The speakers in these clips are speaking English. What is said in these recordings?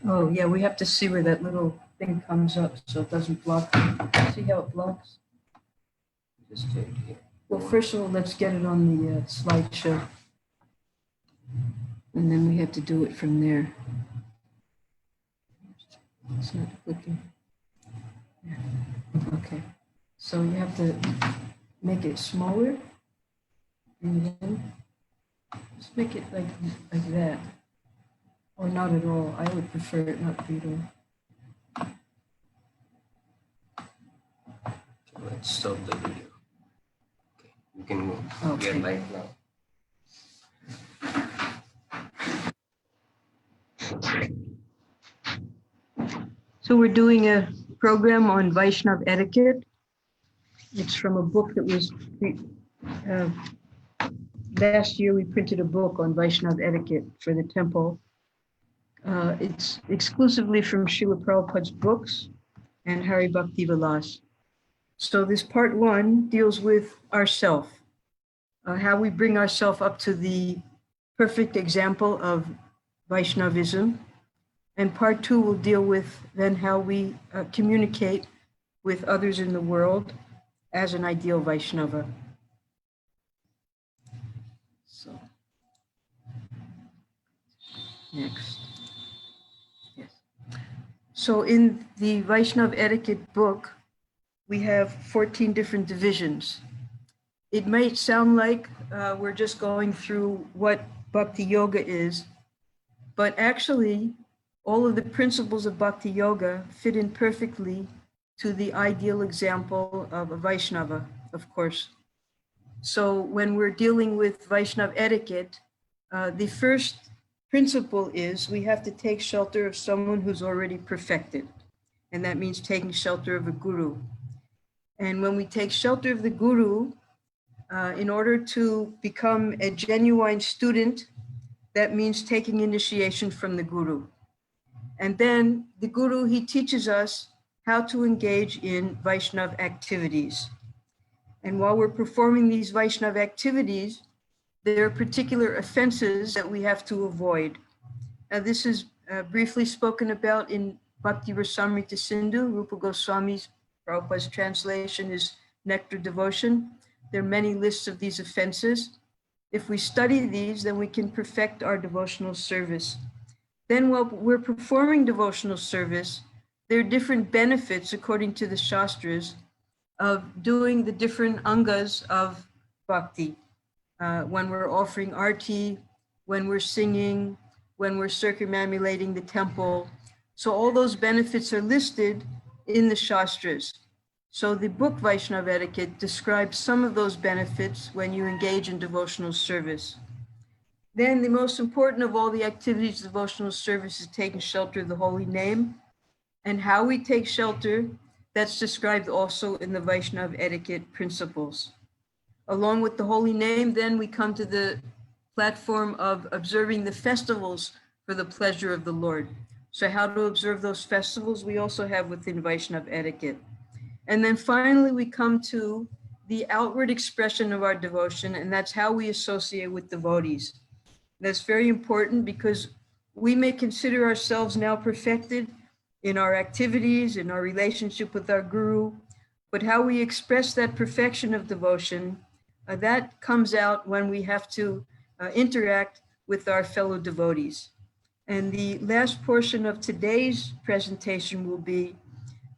Oh, yeah, we have to see where that little thing comes up so it doesn't block. See how it blocks? Just do it here. Well, first of all, let's get it on the slideshow. And then we have to do it from there. It's not clicking. Yeah. Okay. So you have to make it smaller. And then just make it like that. Or not at all. I would prefer it not to be at all. So let's stop the video. Okay, you can go. Okay. We are live now. So we're doing a program on Vaishnava etiquette. It's from a book that was, last year we printed a book on Vaishnava etiquette for the temple. It's exclusively from Srila Prabhupada's books and Hari Bhakti Vilas. So this part one deals with ourself, how we bring ourselves up to the perfect example of Vaishnavism. And part two will deal with then how we communicate with others in the world as an ideal Vaishnava. So, next. Yes. So in the Vaishnava etiquette book, we have 14 different divisions. It might sound like we're just going through what bhakti-yoga is, but actually, all of the principles of bhakti-yoga fit in perfectly to the ideal example of a Vaishnava, of course. So when we're dealing with Vaishnava etiquette, the first principle is we have to take shelter of someone who's already perfected. And that means taking shelter of a guru. And when we take shelter of the guru, in order to become a genuine student, that means taking initiation from the guru. And then the guru, he teaches us how to engage in Vaishnava activities. And while we're performing these Vaishnava activities, there are particular offenses that we have to avoid. Now, this is briefly spoken about in Bhakti Rasamrita Sindhu. Rupa Goswami's, Prabhupada's translation is Nectar Devotion. There are many lists of these offenses. If we study these, then we can perfect our devotional service. Then while we're performing devotional service, there are different benefits according to the Shastras of doing the different angas of bhakti. When we're offering arti, when we're singing, when we're circumambulating the temple. So all those benefits are listed in the Shastras. So the book Vaishnava Etiquette describes some of those benefits when you engage in devotional service. Then the most important of all the activities of devotional service is taking shelter of the holy name. And how we take shelter, that's described also in the Vaishnava etiquette principles. Along with the holy name, then we come to the platform of observing the festivals for the pleasure of the Lord. So how to observe those festivals, we also have within Vaishnava etiquette. And then finally, we come to the outward expression of our devotion, and that's how we associate with devotees. That's very important because we may consider ourselves now perfected in our activities, in our relationship with our guru, but how we express that perfection of devotion, that comes out when we have to interact with our fellow devotees. And the last portion of today's presentation will be,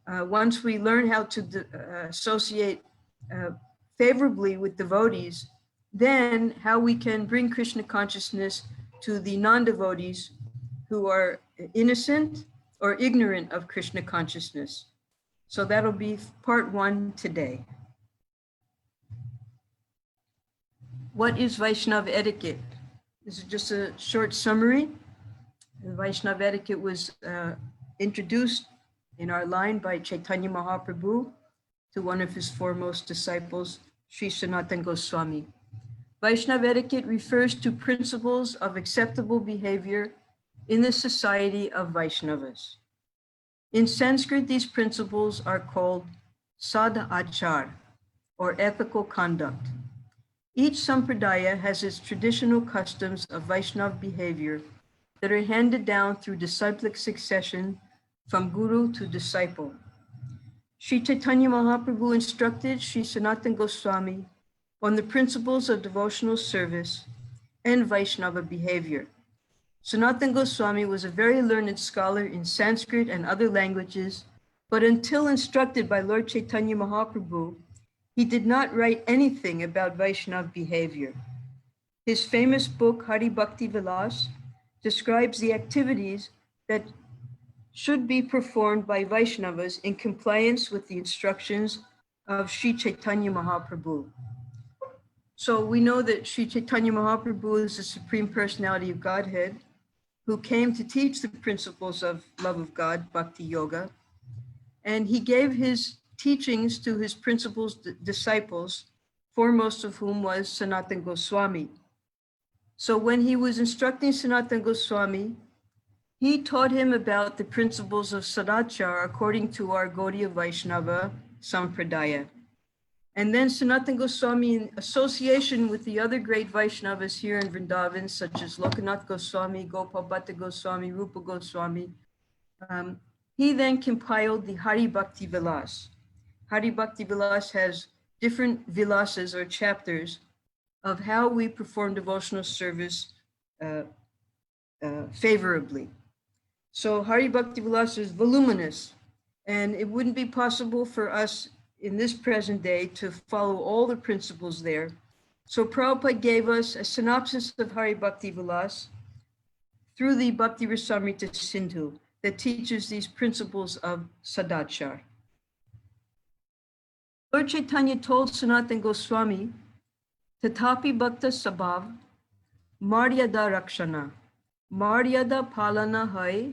once we learn how to associate favorably with devotees, then how we can bring Krishna consciousness to the non-devotees who are innocent or ignorant of Krishna consciousness. So that'll be part one today. What is Vaishnava etiquette? This is just a short summary. The Vaishnava etiquette was introduced in our line by Chaitanya Mahaprabhu to one of his foremost disciples, Sri Sanatana Goswami. Vaishnava etiquette refers to principles of acceptable behavior in the society of Vaishnavas. In Sanskrit, these principles are called sadhachar, or ethical conduct. Each sampradaya has its traditional customs of Vaishnava behavior, that are handed down through disciplic succession from guru to disciple. Sri Chaitanya Mahaprabhu instructed Sri Sanatana Goswami on the principles of devotional service and Vaishnava behavior. Sanatana Goswami was a very learned scholar in Sanskrit and other languages, but until instructed by Lord Chaitanya Mahaprabhu, he did not write anything about Vaishnava behavior. His famous book, Hari Bhakti Vilas, describes the activities that should be performed by Vaishnavas in compliance with the instructions of Sri Chaitanya Mahaprabhu. So we know that Sri Chaitanya Mahaprabhu is the Supreme Personality of Godhead who came to teach the principles of love of God, bhakti-yoga, and he gave his teachings to his principal disciples, foremost of whom was Sanatana Goswami. So when he was instructing Sanatana Goswami, he taught him about the principles of sadachara according to our Gaudiya Vaishnava Sampradaya. And then Sanatana Goswami, in association with the other great Vaishnavas here in Vrindavan, such as Lokanath Goswami, Gopal Bhatta Goswami, Rupa Goswami, he then compiled the Hari Bhakti Vilas. Hari Bhakti Vilas has different vilasas or chapters of how we perform devotional service favorably. So Hari Bhakti Vilas is voluminous, and it wouldn't be possible for us in this present day to follow all the principles there. So Prabhupada gave us a synopsis of Hari Bhakti Vilas through the Bhakti Rasamrita Sindhu that teaches these principles of sadachar. Lord Chaitanya told Sanatana Goswami, Tatapi Bhakta Sabhav, Maryada Rakshana, Maryada Palana Hai,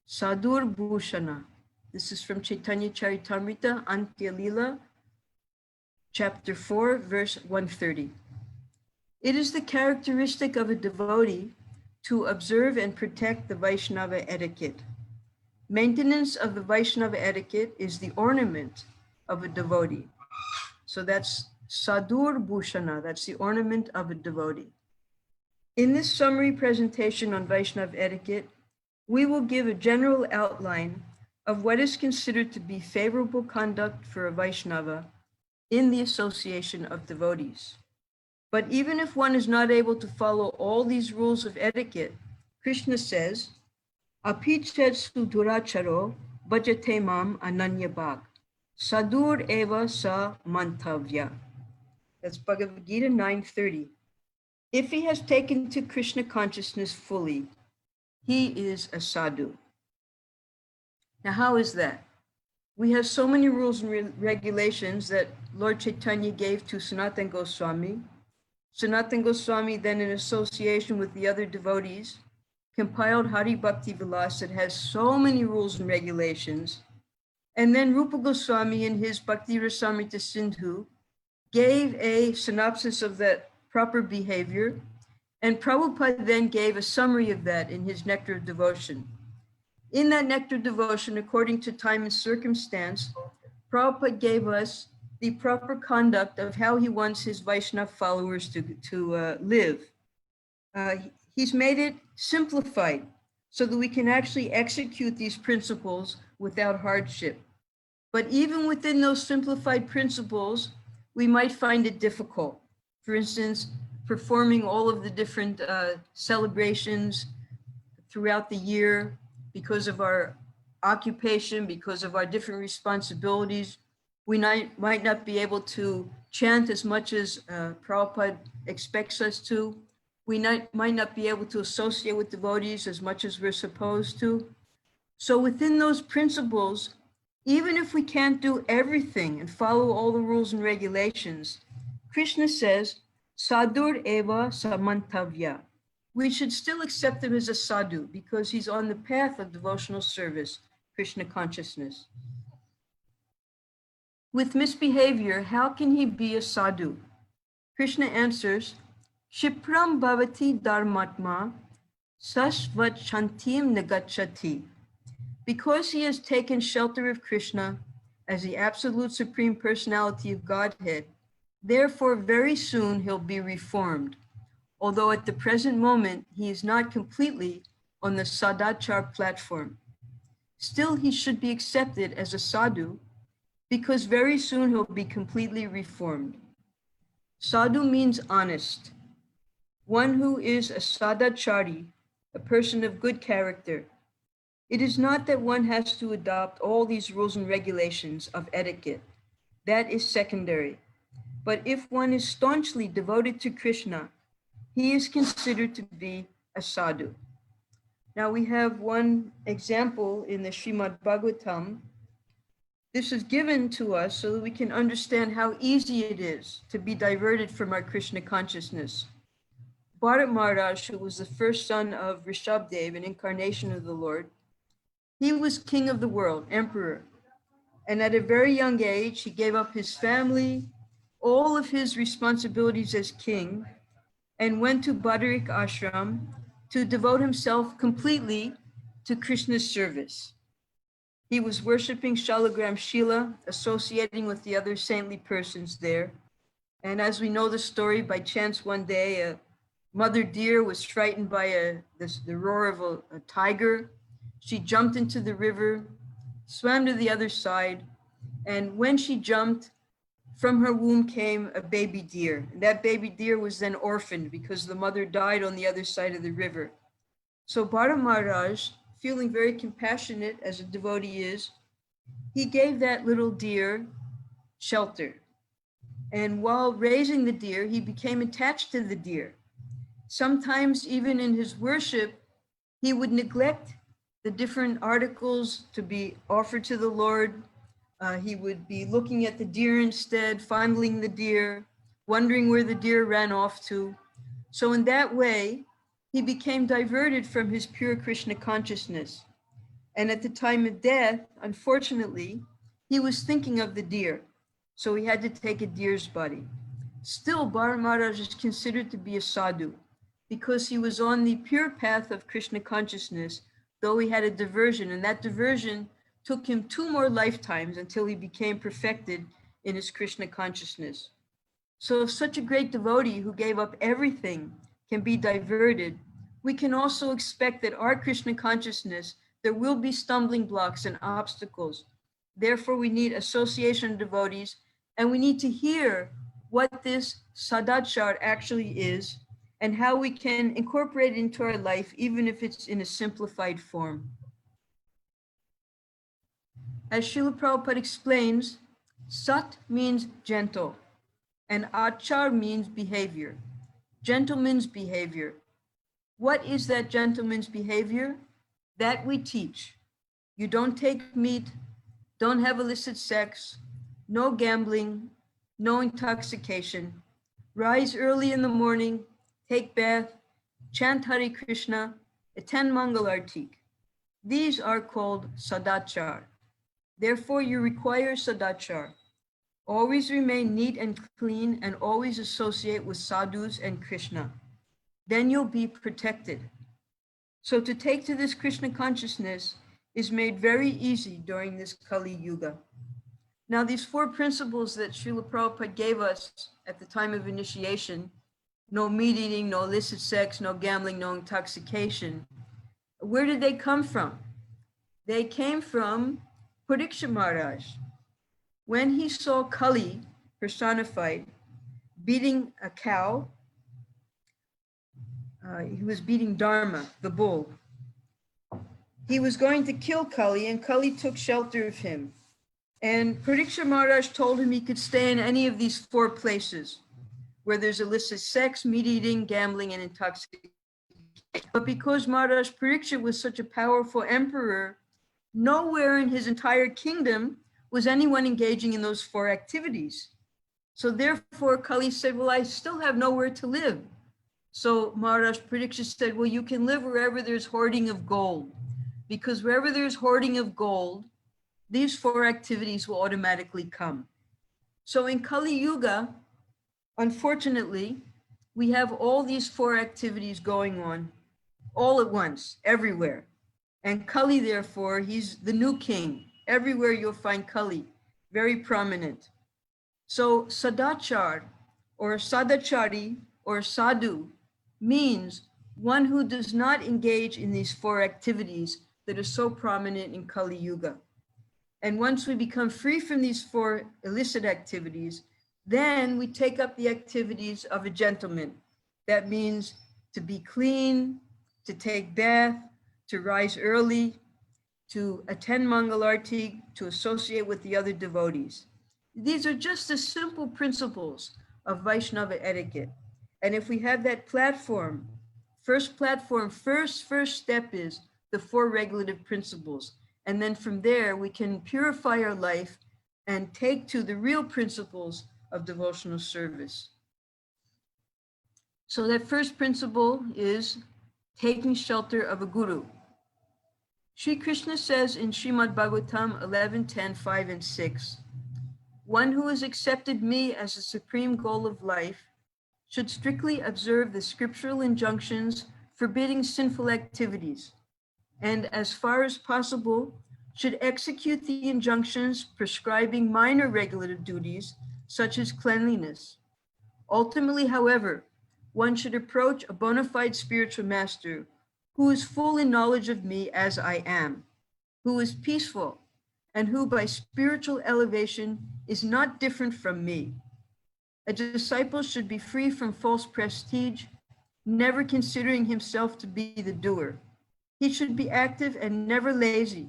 Sadur Bhushana. This is from Chaitanya Charitamrita, Antya Lila, chapter 4, verse 130. It is the characteristic of a devotee to observe and protect the Vaishnava etiquette. Maintenance of the Vaishnava etiquette is the ornament of a devotee. So that's Sadur Bhushana, that's the ornament of a devotee. In this summary presentation on Vaishnava etiquette, we will give a general outline of what is considered to be favorable conduct for a Vaishnava in the association of devotees. But even if one is not able to follow all these rules of etiquette, Krishna says, Apichet suduracharo bhajate mam ananya bhag, sadur eva sa mantavya. That's Bhagavad-Gita 9:30. If he has taken to Krishna consciousness fully, he is a sadhu. Now, how is that? We have so many rules and regulations that Lord Chaitanya gave to Sanatana Goswami. Sanatana Goswami then, in association with the other devotees, compiled Hari Bhakti Vilas that has so many rules and regulations. And then Rupa Goswami in his Bhakti Rasamrita Sindhu gave a synopsis of that proper behavior. And Prabhupada then gave a summary of that in his Nectar of Devotion. In that Nectar of Devotion, according to time and circumstance, Prabhupada gave us the proper conduct of how he wants his Vaishnava followers to live. He's made it simplified so that we can actually execute these principles without hardship. But even within those simplified principles, we might find it difficult. For instance, performing all of the different celebrations throughout the year because of our occupation, because of our different responsibilities. We might not be able to chant as much as Prabhupada expects us to. We might not be able to associate with devotees as much as we're supposed to. So within those principles, even if we can't do everything and follow all the rules and regulations, Krishna says, Sadur eva samantavya. We should still accept him as a sadhu because he's on the path of devotional service, Krishna consciousness. With misbehavior, how can he be a sadhu? Krishna answers, Shipram bhavati dharmatma sasvat shantim nagachati. Because he has taken shelter of Krishna as the absolute supreme personality of Godhead, therefore very soon he'll be reformed. Although at the present moment, he is not completely on the sadachar platform. Still, he should be accepted as a sadhu because very soon he'll be completely reformed. Sadhu means honest, one who is a sadachari, a person of good character. It is not that one has to adopt all these rules and regulations of etiquette. That is secondary. But if one is staunchly devoted to Krishna, he is considered to be a sadhu. Now we have one example in the Srimad Bhagavatam. This is given to us so that we can understand how easy it is to be diverted from our Krishna consciousness. Bharat Maharaj, who was the first son of Rishabdev, an incarnation of the Lord, he was king of the world, emperor. And at a very young age, he gave up his family, all of his responsibilities as king, and went to Badarik Ashram to devote himself completely to Krishna's service. He was worshiping Shalagram Shila, associating with the other saintly persons there. And as we know the story, by chance one day, a mother deer was frightened by the roar of a tiger. She jumped into the river, swam to the other side, and when she jumped, from her womb came a baby deer. And that baby deer was then orphaned because the mother died on the other side of the river. So Bharat Maharaj, feeling very compassionate as a devotee is, he gave that little deer shelter. And while raising the deer, he became attached to the deer. Sometimes even in his worship, he would neglect the different articles to be offered to the Lord. He would be looking at the deer instead, fondling the deer, wondering where the deer ran off to. So in that way, he became diverted from his pure Krishna consciousness. And at the time of death, unfortunately, he was thinking of the deer. So he had to take a deer's body. Still, Bharat Maharaj is considered to be a sadhu because he was on the pure path of Krishna consciousness, though he had a diversion, and that diversion took him 2 more lifetimes until he became perfected in his Krishna consciousness. So if such a great devotee who gave up everything can be diverted, we can also expect that our Krishna consciousness, there will be stumbling blocks and obstacles. Therefore, we need association of devotees, and we need to hear what this sadachar actually is and how we can incorporate it into our life, even if it's in a simplified form. As Srila Prabhupada explains, sat means gentle, and achar means behavior, gentleman's behavior. What is that gentleman's behavior? That we teach. You don't take meat, don't have illicit sex, no gambling, no intoxication. Rise early in the morning, take bath, chant Hare Krishna, attend Mangal Artik. These are called sadachar. Therefore, you require sadachar. Always remain neat and clean and always associate with sadhus and Krishna. Then you'll be protected. So to take to this Krishna consciousness is made very easy during this Kali Yuga. Now, these 4 principles that Srila Prabhupada gave us at the time of initiation, no meat eating, no illicit sex, no gambling, no intoxication, where did they come from? They came from Parikshit Maharaj. When he saw Kali personified beating a cow, he was beating Dharma, the bull. He was going to kill Kali, and Kali took shelter of him. And Parikshit Maharaj told him he could stay in any of these 4 places where there's illicit sex, meat eating, gambling, and intoxication. But because Maharaj Parikshit was such a powerful emperor, nowhere in his entire kingdom was anyone engaging in those 4 activities. So therefore, Kali said, well, I still have nowhere to live. So Maharaj Parikshit said, well, you can live wherever there's hoarding of gold, because wherever there's hoarding of gold, these 4 activities will automatically come. So in Kali Yuga, unfortunately, we have all these 4 activities going on all at once, everywhere. And Kali, therefore, he's the new king. Everywhere you'll find Kali, very prominent. So sadachar or sadachari or sadhu means one who does not engage in these four activities that are so prominent in Kali Yuga. And once we become free from these four illicit activities, then we take up the activities of a gentleman. That means to be clean, to take bath, to rise early, to attend Mangalarti, to associate with the other devotees. These are just the simple principles of Vaishnava etiquette. And if we have that platform, first step is the four regulative principles. And then from there, we can purify our life and take to the real principles of devotional service. So that first principle is taking shelter of a guru. Sri Krishna says in Srimad Bhagavatam 11:10, 5 and 6, one who has accepted me as a supreme goal of life should strictly observe the scriptural injunctions forbidding sinful activities, and as far as possible, should execute the injunctions prescribing minor regulative duties, such as cleanliness. Ultimately, however, one should approach a bona fide spiritual master who is full in knowledge of me as I am, who is peaceful, and who by spiritual elevation is not different from me. A disciple should be free from false prestige, never considering himself to be the doer. He should be active and never lazy,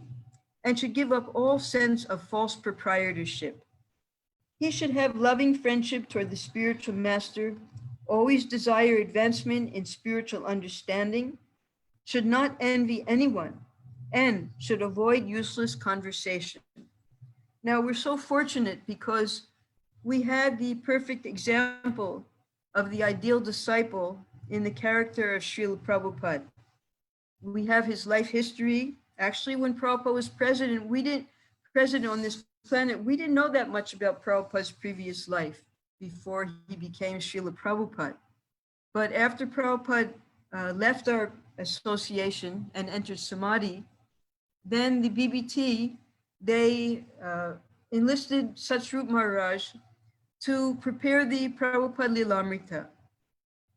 and should give up all sense of false proprietorship. He should have loving friendship toward the spiritual master, always desire advancement in spiritual understanding, should not envy anyone, and should avoid useless conversation. Now, we're so fortunate because we had the perfect example of the ideal disciple in the character of Srila Prabhupada. We have his life history. Actually, when Prabhupada was president on this planet, we didn't know that much about Prabhupada's previous life before he became Srila Prabhupada. But after Prabhupada left our association and entered Samadhi, then the BBT, they enlisted Satsrup Maharaj to prepare the Prabhupada Lilamrita,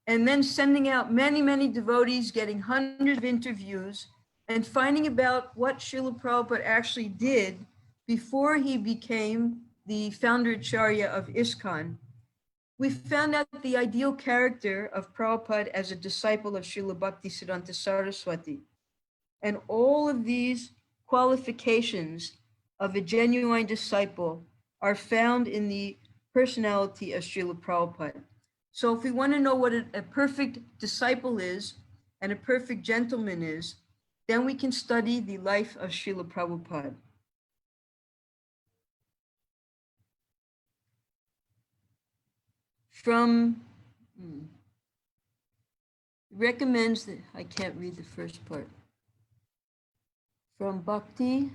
and then sending out many, many devotees, getting hundreds of interviews, and finding about what Srila Prabhupada actually did before he became the founder Acharya of ISKCON. We found out the ideal character of Prabhupada as a disciple of Srila Bhaktisiddhanta Saraswati. And all of these qualifications of a genuine disciple are found in the personality of Srila Prabhupada. So if we want to know what a perfect disciple is and a perfect gentleman is, then we can study the life of Srila Prabhupada. From, recommends that, I can't read the first part. From Bhakti,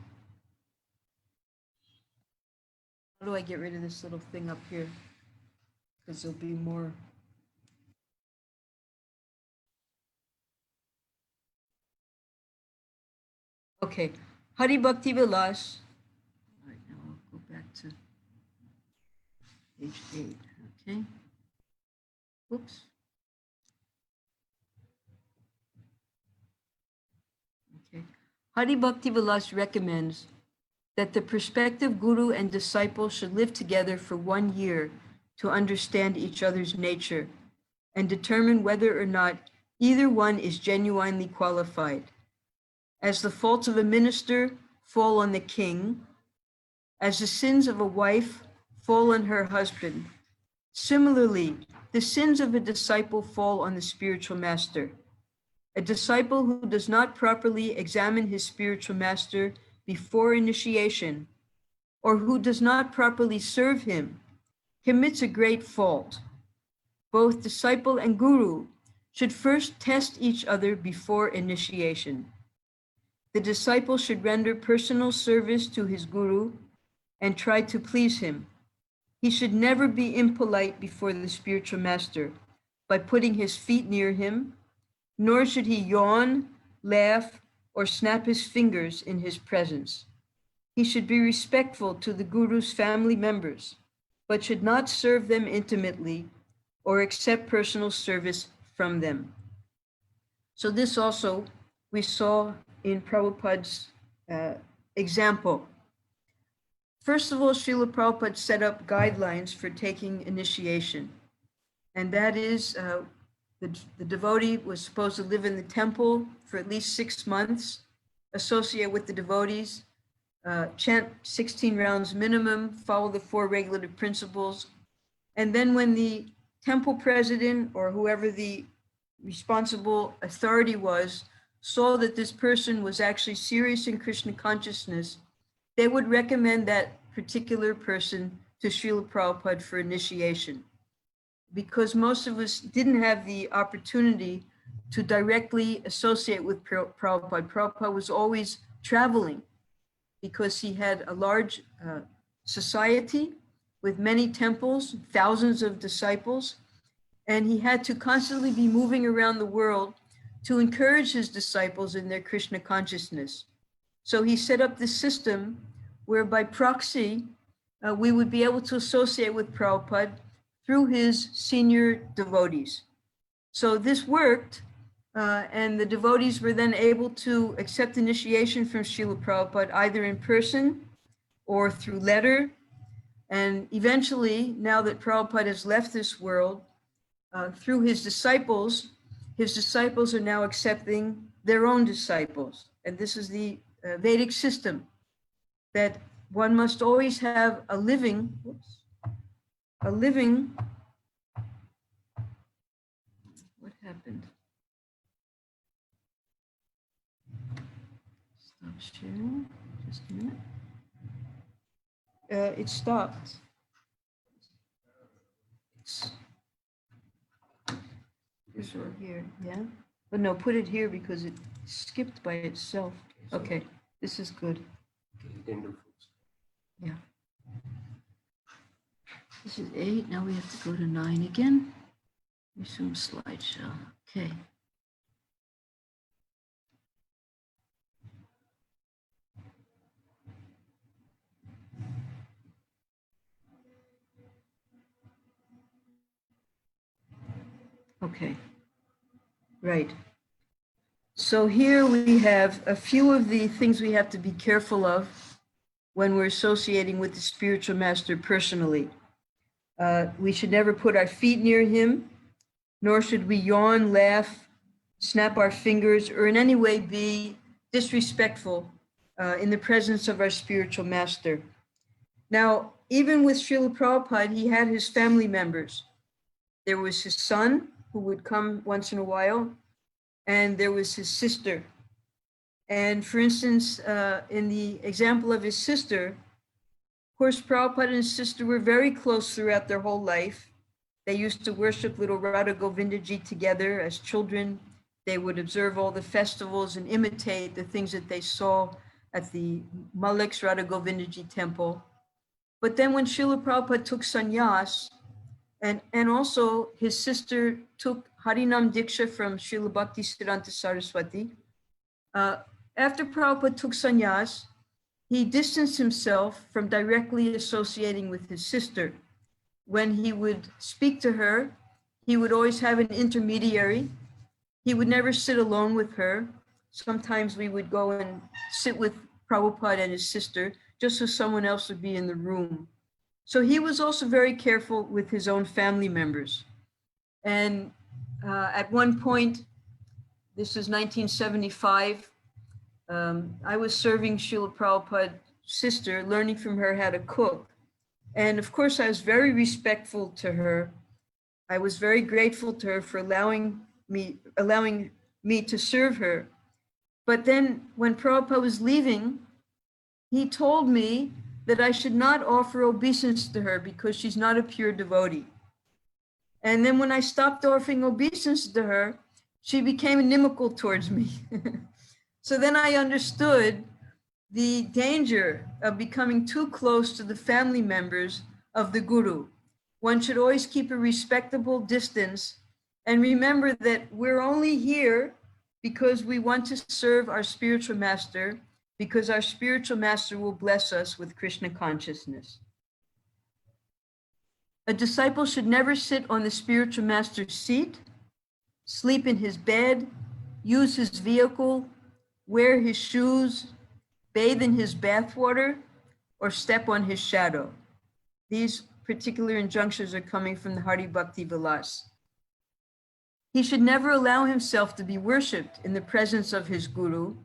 how do I get rid of this little thing up here? Because there'll be more. Okay, Hari Bhakti Vilas. All right, now I'll go back to page 8, okay? Oops. Okay, Hari Bhakti Vilas recommends that the prospective guru and disciple should live together for 1 year to understand each other's nature and determine whether or not either one is genuinely qualified. As the faults of a minister fall on the king, as the sins of a wife fall on her husband, similarly, the sins of a disciple fall on the spiritual master. A disciple who does not properly examine his spiritual master before initiation, or who does not properly serve him, commits a great fault. Both disciple and guru should first test each other before initiation. The disciple should render personal service to his guru and try to please him. He should never be impolite before the spiritual master by putting his feet near him, nor should he yawn, laugh, or snap his fingers in his presence. He should be respectful to the guru's family members, but should not serve them intimately or accept personal service from them. So this also we saw in Prabhupada's example. First of all, Srila Prabhupada set up guidelines for taking initiation. And that is the devotee was supposed to live in the temple for at least 6 months, associate with the devotees, chant 16 rounds minimum, follow the 4 regulative principles. And then when the temple president or whoever the responsible authority was, saw that this person was actually serious in Krishna consciousness, they would recommend that particular person to Srila Prabhupada for initiation. Because most of us didn't have the opportunity to directly associate with Prabhupada. Prabhupada was always traveling because he had a large society with many temples, thousands of disciples, and he had to constantly be moving around the world to encourage his disciples in their Krishna consciousness. So he set up this system where by proxy, we would be able to associate with Prabhupada through his senior devotees. So this worked, and the devotees were then able to accept initiation from Srila Prabhupada either in person or through letter. And eventually, now that Prabhupada has left this world, through his disciples are now accepting their own disciples. And this is the Vedic system, that one must always have a living, what happened? Stop sharing, just a minute. It stopped. This one here, yeah? But no, put it here because it skipped by itself. Okay, this is good. Yeah. This is 8, now we have to go to 9 again. Resume slideshow, okay. Okay, right. So here we have a few of the things we have to be careful of when we're associating with the spiritual master personally. We should never put our feet near him, nor should we yawn, laugh, snap our fingers, or in any way be disrespectful in the presence of our spiritual master. Now, even with Srila Prabhupada, he had his family members. There was his son, who would come once in a while, and there was his sister. And for instance, in the example of his sister, of course, Prabhupada and his sister were very close throughout their whole life. They used to worship little Radha Govindaji together as children. They would observe all the festivals and imitate the things that they saw at the Malik's Radha Govindaji temple. But then when Srila Prabhupada took sannyas, and also his sister took Harinam Diksha from Srila Bhaktisiddhanta Saraswati. After Prabhupada took sannyas, he distanced himself from directly associating with his sister. When he would speak to her, he would always have an intermediary. He would never sit alone with her. Sometimes we would go and sit with Prabhupada and his sister just so someone else would be in the room. So he was also very careful with his own family members. And at one point, this is 1975, I was serving Srila Prabhupada's sister, learning from her how to cook. And of course, I was very respectful to her. I was very grateful to her for allowing me to serve her. But then when Prabhupada was leaving, he told me that I should not offer obeisance to her because she's not a pure devotee. And then when I stopped offering obeisance to her, she became inimical towards me. So then I understood the danger of becoming too close to the family members of the Guru. One should always keep a respectable distance and remember that we're only here because we want to serve our spiritual master, because our spiritual master will bless us with Krishna consciousness. A disciple should never sit on the spiritual master's seat, sleep in his bed, use his vehicle, wear his shoes, bathe in his bathwater, or step on his shadow. These particular injunctions are coming from the Hari Bhakti Vilas. He should never allow himself to be worshipped in the presence of his guru,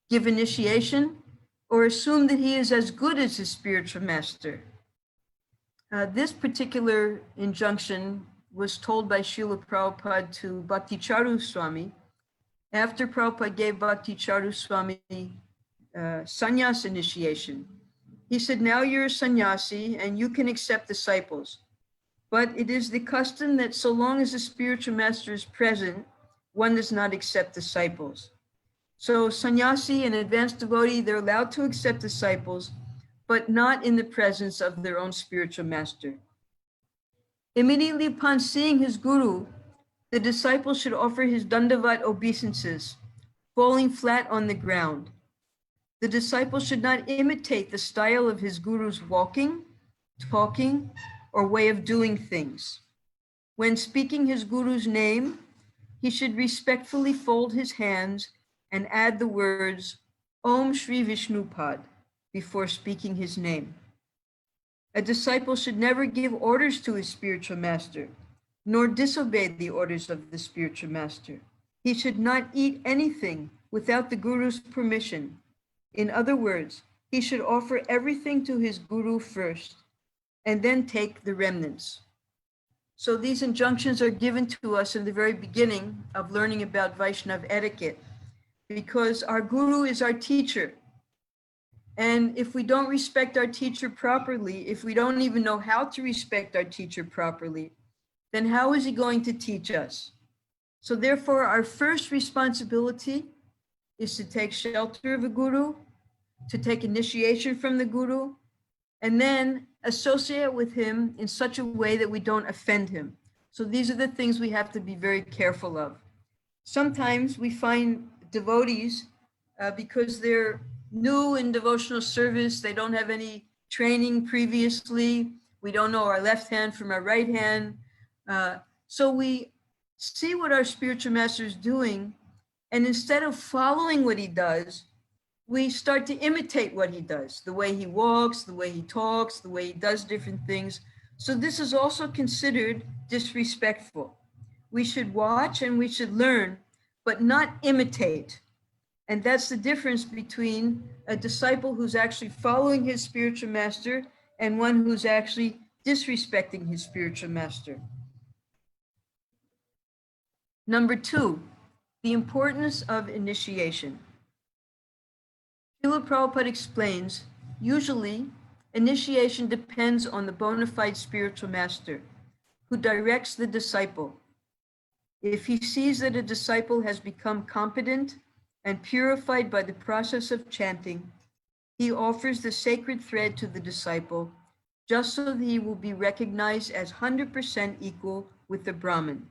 give initiation, or assume that he is as good as his spiritual master. This particular injunction was told by Srila Prabhupada to Bhakti Charu Swami after Prabhupada gave Bhakti Charu Swami sannyas initiation. He said, now you're a sannyasi and you can accept disciples. But it is the custom that so long as the spiritual master is present, one does not accept disciples. So sannyasi and advanced devotee, they're allowed to accept disciples, but not in the presence of their own spiritual master. Immediately upon seeing his guru, the disciple should offer his dandavat obeisances, falling flat on the ground. The disciple should not imitate the style of his guru's walking, talking, or way of doing things. When speaking his guru's name, he should respectfully fold his hands and add the words Om Shri Vishnupad before speaking his name. A disciple should never give orders to his spiritual master, nor disobey the orders of the spiritual master. He should not eat anything without the guru's permission. In other words, he should offer everything to his guru first, and then take the remnants. So these injunctions are given to us in the very beginning of learning about Vaishnava etiquette, because our guru is our teacher. And if we don't respect our teacher properly, if we don't even know how to respect our teacher properly, then how is he going to teach us? So therefore, our first responsibility is to take shelter of a guru, to take initiation from the guru, and then associate with him in such a way that we don't offend him. So these are the things we have to be very careful of. Sometimes we find devotees, because they're new in devotional service, they don't have any training previously, we don't know our left hand from our right hand. So we see what our spiritual master is doing, and instead of following what he does, we start to imitate what he does, the way he walks, the way he talks, the way he does different things. So this is also considered disrespectful. We should watch and we should learn, but not imitate. And that's the difference between a disciple who's actually following his spiritual master and one who's actually disrespecting his spiritual master. Number 2, the importance of initiation. Srila Prabhupada explains, usually initiation depends on the bona fide spiritual master who directs the disciple. If he sees that a disciple has become competent and purified by the process of chanting, he offers the sacred thread to the disciple just so that he will be recognized as 100% equal with the Brahmin.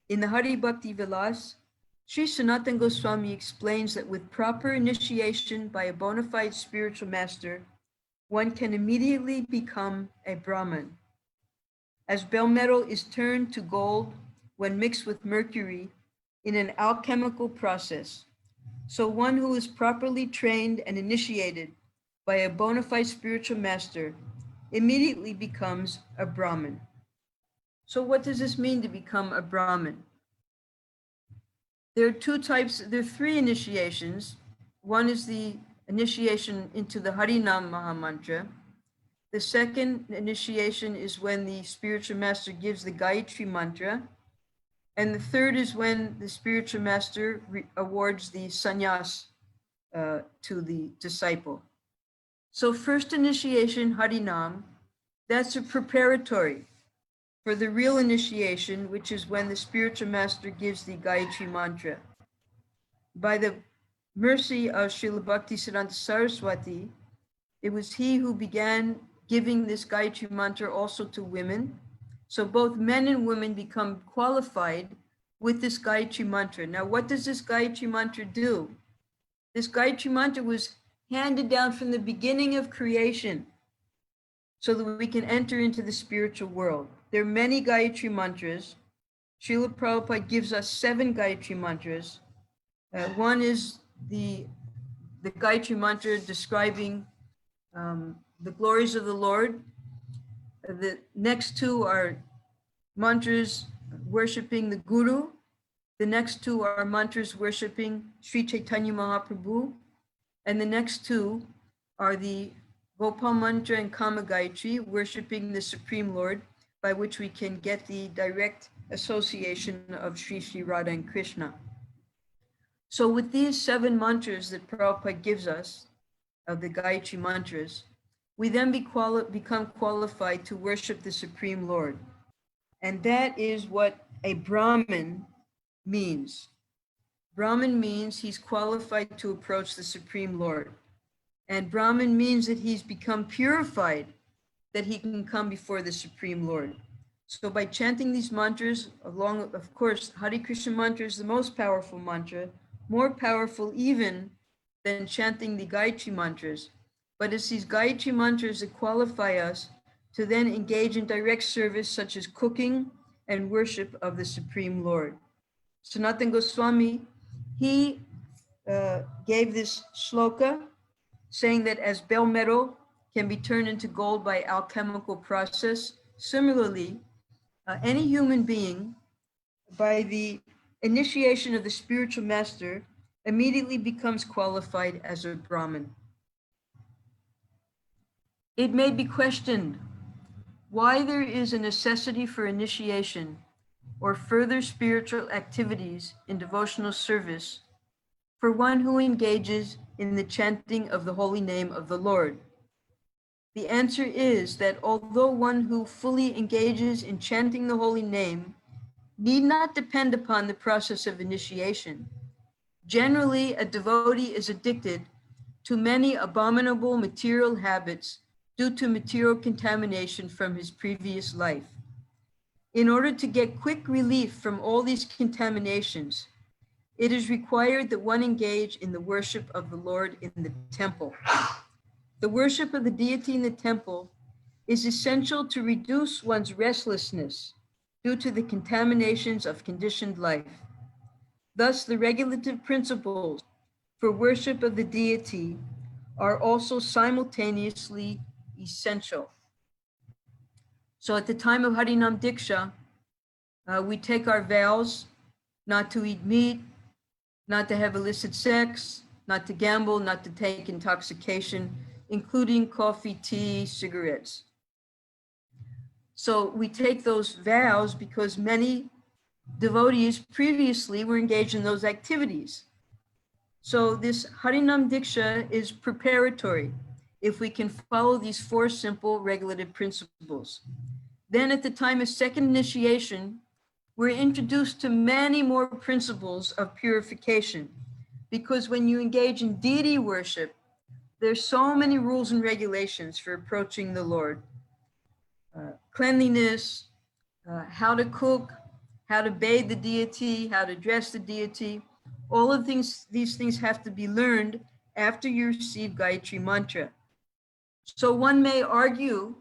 In the Hari Bhakti Vilas, Sri Sanatana Goswami explains that with proper initiation by a bona fide spiritual master, one can immediately become a Brahmin. As bell metal is turned to gold when mixed with mercury in an alchemical process, so one who is properly trained and initiated by a bona fide spiritual master immediately becomes a Brahmin. So what does this mean to become a Brahmin? There are 3 initiations. One is the initiation into the Harinam Mahamantra. The second initiation is when the spiritual master gives the Gayatri mantra. And the third is when the spiritual master awards the sannyas to the disciple. So first initiation, Harinam, that's a preparatory for the real initiation, which is when the spiritual master gives the Gayatri mantra. By the mercy of Srila Bhaktisiddhanta Saraswati, it was he who began giving this Gayatri mantra also to women. So both men and women become qualified with this Gayatri mantra. Now, what does this Gayatri mantra do? This Gayatri mantra was handed down from the beginning of creation so that we can enter into the spiritual world. There are many Gayatri mantras, Srila Prabhupada gives us 7 Gayatri mantras. One is the Gayatri mantra describing the glories of the Lord. The next 2 are mantras worshiping the Guru. The next 2 are mantras worshiping Sri Chaitanya Mahaprabhu. And the next 2 are the Gopal mantra and Kama Gayatri, worshiping the Supreme Lord, by which we can get the direct association of Sri Sri Radha and Krishna. So with these 7 mantras that Prabhupada gives us, of the Gayatri mantras, we then become qualified to worship the Supreme Lord. And that is what a Brahmin means. Brahmin means he's qualified to approach the Supreme Lord. And Brahmin means that he's become purified, that he can come before the Supreme Lord. So by chanting these mantras, along, of course, Hare Krishna mantra is the most powerful mantra, more powerful even than chanting the Gayatri mantras. But it's these Gayatri mantras that qualify us to then engage in direct service, such as cooking and worship of the Supreme Lord. Sanatana Goswami, he gave this shloka saying that as bell metal can be turned into gold by alchemical process, similarly, any human being, by the initiation of the spiritual master, immediately becomes qualified as a Brahmin. It may be questioned why there is a necessity for initiation or further spiritual activities in devotional service for one who engages in the chanting of the holy name of the Lord. The answer is that although one who fully engages in chanting the holy name need not depend upon the process of initiation, generally a devotee is addicted to many abominable material habits due to material contamination from his previous life. In order to get quick relief from all these contaminations, it is required that one engage in the worship of the Lord in the temple. The worship of the deity in the temple is essential to reduce one's restlessness due to the contaminations of conditioned life. Thus, the regulative principles for worship of the deity are also simultaneously essential. So at the time of Harinam Diksha, we take our vows not to eat meat, not to have illicit sex, not to gamble, not to take intoxication, including coffee, tea, cigarettes. So we take those vows because many devotees previously were engaged in those activities. So this Harinam Diksha is preparatory if we can follow these 4 simple regulative principles. Then at the time of second initiation, we're introduced to many more principles of purification, because when you engage in deity worship, there's so many rules and regulations for approaching the Lord. Cleanliness, how to cook, how to bathe the deity, how to dress the deity. All of these things have to be learned after you receive Gayatri mantra. So one may argue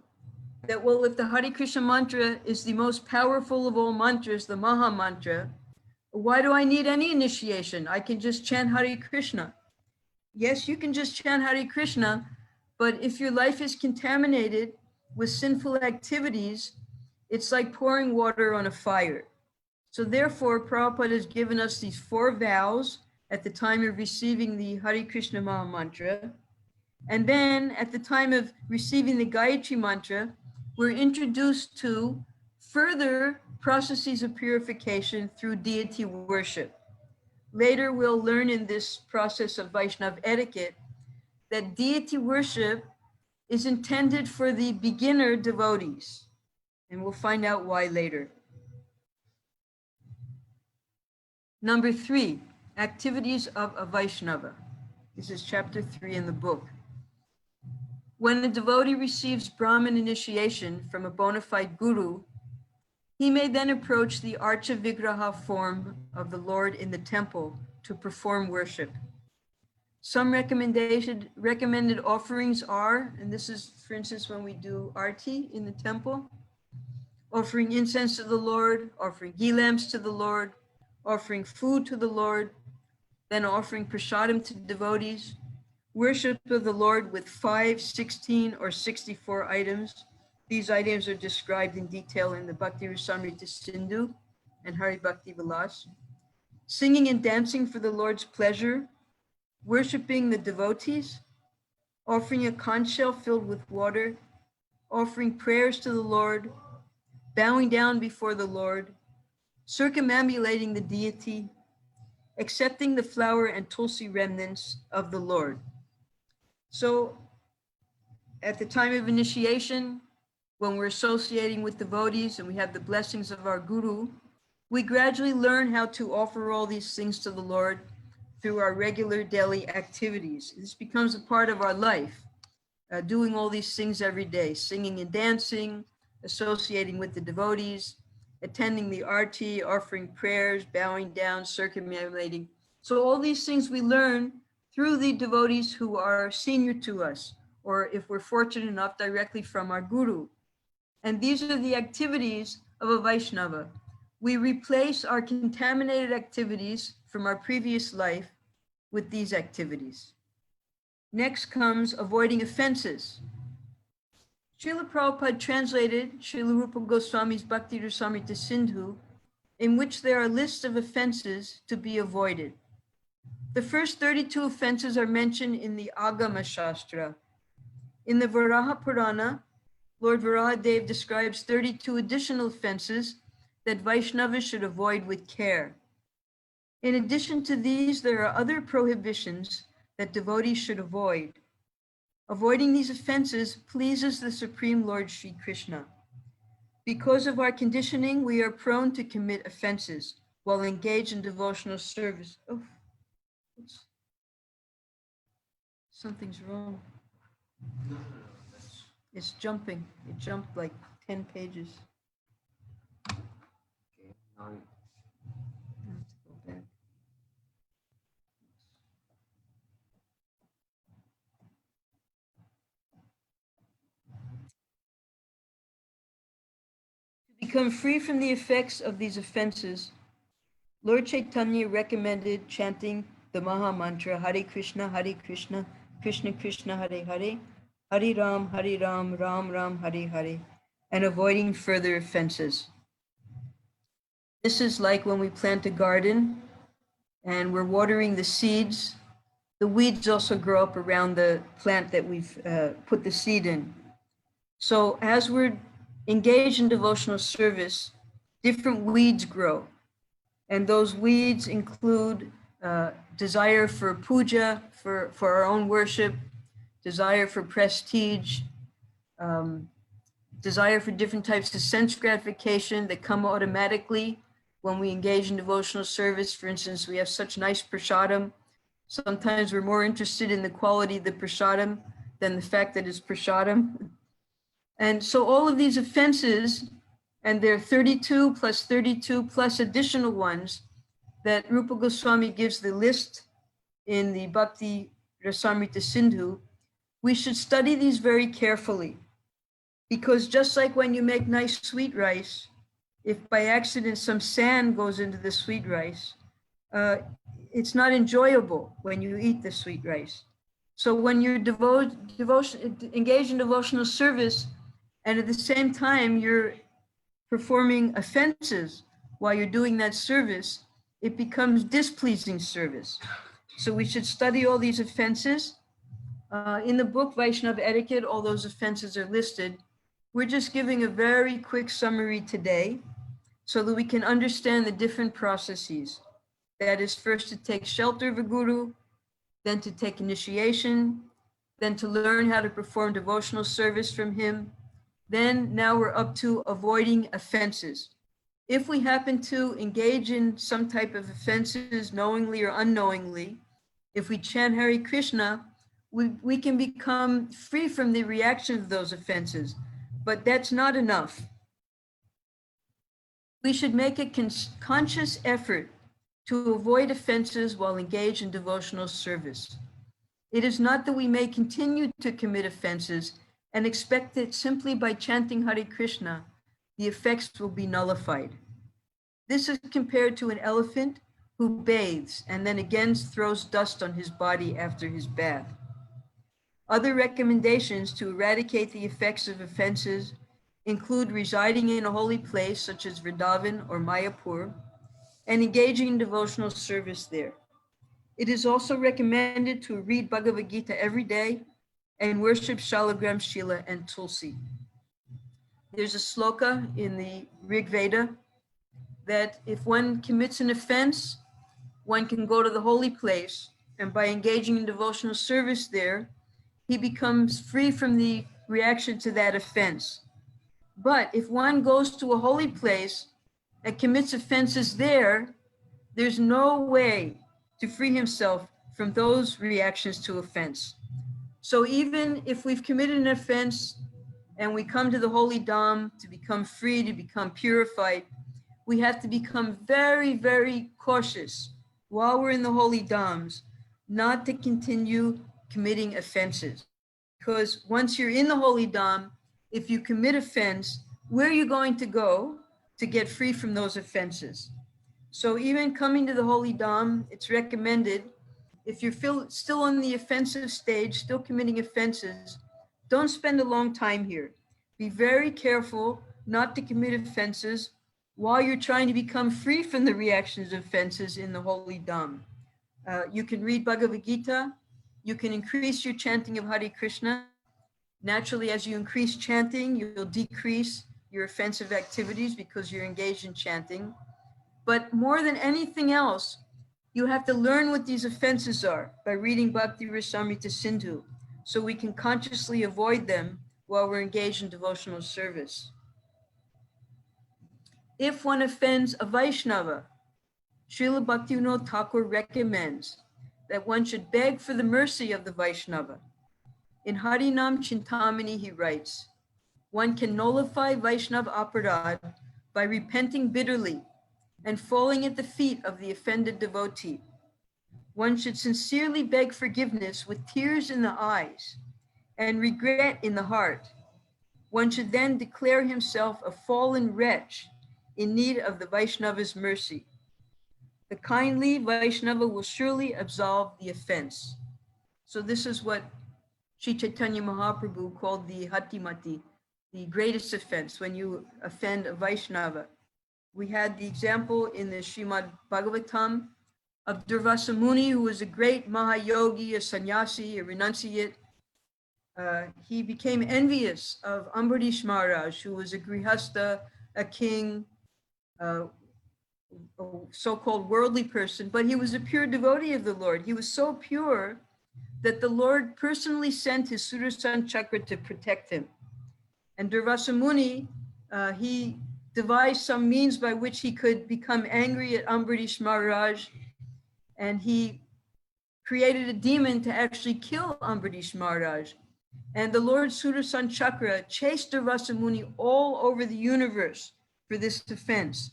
that, well, if the Hare Krishna mantra is the most powerful of all mantras, the Maha mantra, why do I need any initiation? I can just chant Hare Krishna. Yes, you can just chant Hare Krishna, but if your life is contaminated with sinful activities, it's like pouring water on a fire. So therefore, Prabhupada has given us these 4 vows at the time of receiving the Hare Krishna Maha mantra. And then at the time of receiving the Gayatri mantra, we're introduced to further processes of purification through deity worship. Later, we'll learn in this process of Vaishnava etiquette that deity worship is intended for the beginner devotees. And we'll find out why later. Number 3, activities of a Vaishnava. This is chapter 3 in the book. When a devotee receives Brahmin initiation from a bona fide guru, he may then approach the Archa Vigraha form of the Lord in the temple to perform worship. Some recommended offerings are, and this is, for instance, when we do arti in the temple, offering incense to the Lord, offering ghee lamps to the Lord, offering food to the Lord, then offering prasadam to devotees, worship of the Lord with 5, 16, or 64 items. These items are described in detail in the Bhakti Rasamrita Sindhu and Hari Bhakti Vilas. Singing and dancing for the Lord's pleasure, worshiping the devotees, offering a conch shell filled with water, offering prayers to the Lord, bowing down before the Lord, circumambulating the deity, accepting the flower and tulsi remnants of the Lord. So at the time of initiation, when we're associating with devotees and we have the blessings of our guru, we gradually learn how to offer all these things to the Lord through our regular daily activities. This becomes a part of our life, doing all these things every day, singing and dancing, associating with the devotees, attending the arti, offering prayers, bowing down, circumambulating. So all these things we learn through the devotees who are senior to us, or if we're fortunate enough, directly from our guru. And these are the activities of a Vaishnava. We replace our contaminated activities from our previous life with these activities. Next comes avoiding offenses. Srila Prabhupada translated Srila Rupa Goswami's Bhakti Rasamrita Sindhu, in which there are lists of offenses to be avoided. The first 32 offenses are mentioned in the Agama Shastra. In the Varaha Purana, Lord Varahadev describes 32 additional offenses that Vaishnavas should avoid with care. In addition to these, there are other prohibitions that devotees should avoid. Avoiding these offenses pleases the Supreme Lord Sri Krishna. Because of our conditioning, we are prone to commit offenses while engaged in devotional service. Oh, something's wrong. It's jumping. It jumped like 10 pages. Okay, now I have to go back. To become free from the effects of these offenses, Lord Chaitanya recommended chanting the Maha Mantra, Hare Krishna, Krishna Krishna, Hare Hare, Hare Ram, Ram Ram, Hare Hare, and avoiding further offenses. This is like when we plant a garden and we're watering the seeds. The weeds also grow up around the plant that we've put the seed in. So as we're engaged in devotional service, different weeds grow. And those weeds include desire for puja, for our own worship, desire for prestige, desire for different types of sense gratification that come automatically when we engage in devotional service. For instance, we have such nice prasadam. Sometimes we're more interested in the quality of the prasadam than the fact that it's prasadam. And so all of these offenses, and there are 32 plus additional ones that Rupa Goswami gives the list in the Bhakti Rasamrita Sindhu, we should study these very carefully. Because just like when you make nice sweet rice, if by accident some sand goes into the sweet rice, it's not enjoyable when you eat the sweet rice. So when you're engaged in devotional service, and at the same time you're performing offenses while you're doing that service, it becomes displeasing service. So we should study all these offenses. In the book Vaishnava Etiquette, all those offenses are listed. We're just giving a very quick summary today so that we can understand the different processes. That is, first to take shelter of a guru, then to take initiation, then to learn how to perform devotional service from him. Then now we're up to avoiding offenses. If we happen to engage in some type of offenses, knowingly or unknowingly, if we chant Hare Krishna, we can become free from the reaction of those offenses, but that's not enough. We should make a conscious effort to avoid offenses while engaged in devotional service. It is not that we may continue to commit offenses and expect that simply by chanting Hare Krishna, the effects will be nullified. This is compared to an elephant who bathes and then again throws dust on his body after his bath. Other recommendations to eradicate the effects of offenses include residing in a holy place such as Vrindavan or Mayapur and engaging in devotional service there. It is also recommended to read Bhagavad-Gita every day and worship Shalagram, Shila, and Tulsi. There's a sloka in the Rig Veda that if one commits an offense, one can go to the holy place, and by engaging in devotional service there, he becomes free from the reaction to that offense. But if one goes to a holy place and commits offenses there, there's no way to free himself from those reactions to offense. So even if we've committed an offense and we come to the holy Dham to become free, to become purified, we have to become very, very cautious while we're in the holy Dhams not to continue committing offenses. Because once you're in the holy Dham, if you commit offense, where are you going to go to get free from those offenses? So even coming to the holy Dham, it's recommended, if you're still on the offensive stage, still committing offenses, don't spend a long time here. Be very careful not to commit offenses while you're trying to become free from the reactions of offenses in the holy Dham. You can read Bhagavad Gita. You can increase your chanting of Hare Krishna. Naturally, as you increase chanting, you'll decrease your offensive activities because you're engaged in chanting. But more than anything else, you have to learn what these offenses are by reading Bhakti Rasamrita Sindhu, so we can consciously avoid them while we're engaged in devotional service. If one offends a Vaishnava, Srila Bhaktivinoda Thakur recommends that one should beg for the mercy of the Vaishnava. In Harinam Chintamani, he writes, one can nullify Vaishnava aparad by repenting bitterly and falling at the feet of the offended devotee. One should sincerely beg forgiveness with tears in the eyes and regret in the heart. One should then declare himself a fallen wretch in need of the Vaishnava's mercy. The kindly Vaishnava will surely absolve the offense. So this is what Sri Chaitanya Mahaprabhu called the Hatimati, the greatest offense, when you offend a Vaishnava. We had the example in the Srimad Bhagavatam of Durvasa Muni, who was a great Mahayogi, a sannyasi, a renunciate. He became envious of Ambarish Maharaj, who was a grihasta, a king, a so-called worldly person, but he was a pure devotee of the Lord. He was so pure that the Lord personally sent his Sudarshan Chakra to protect him. And Durvasa Muni, he devised some means by which he could become angry at Ambarish Maharaj, and he created a demon to actually kill Ambarish Maharaj. And the Lord Sudarshan Chakra chased Durvasa Muni all over the universe for this offense.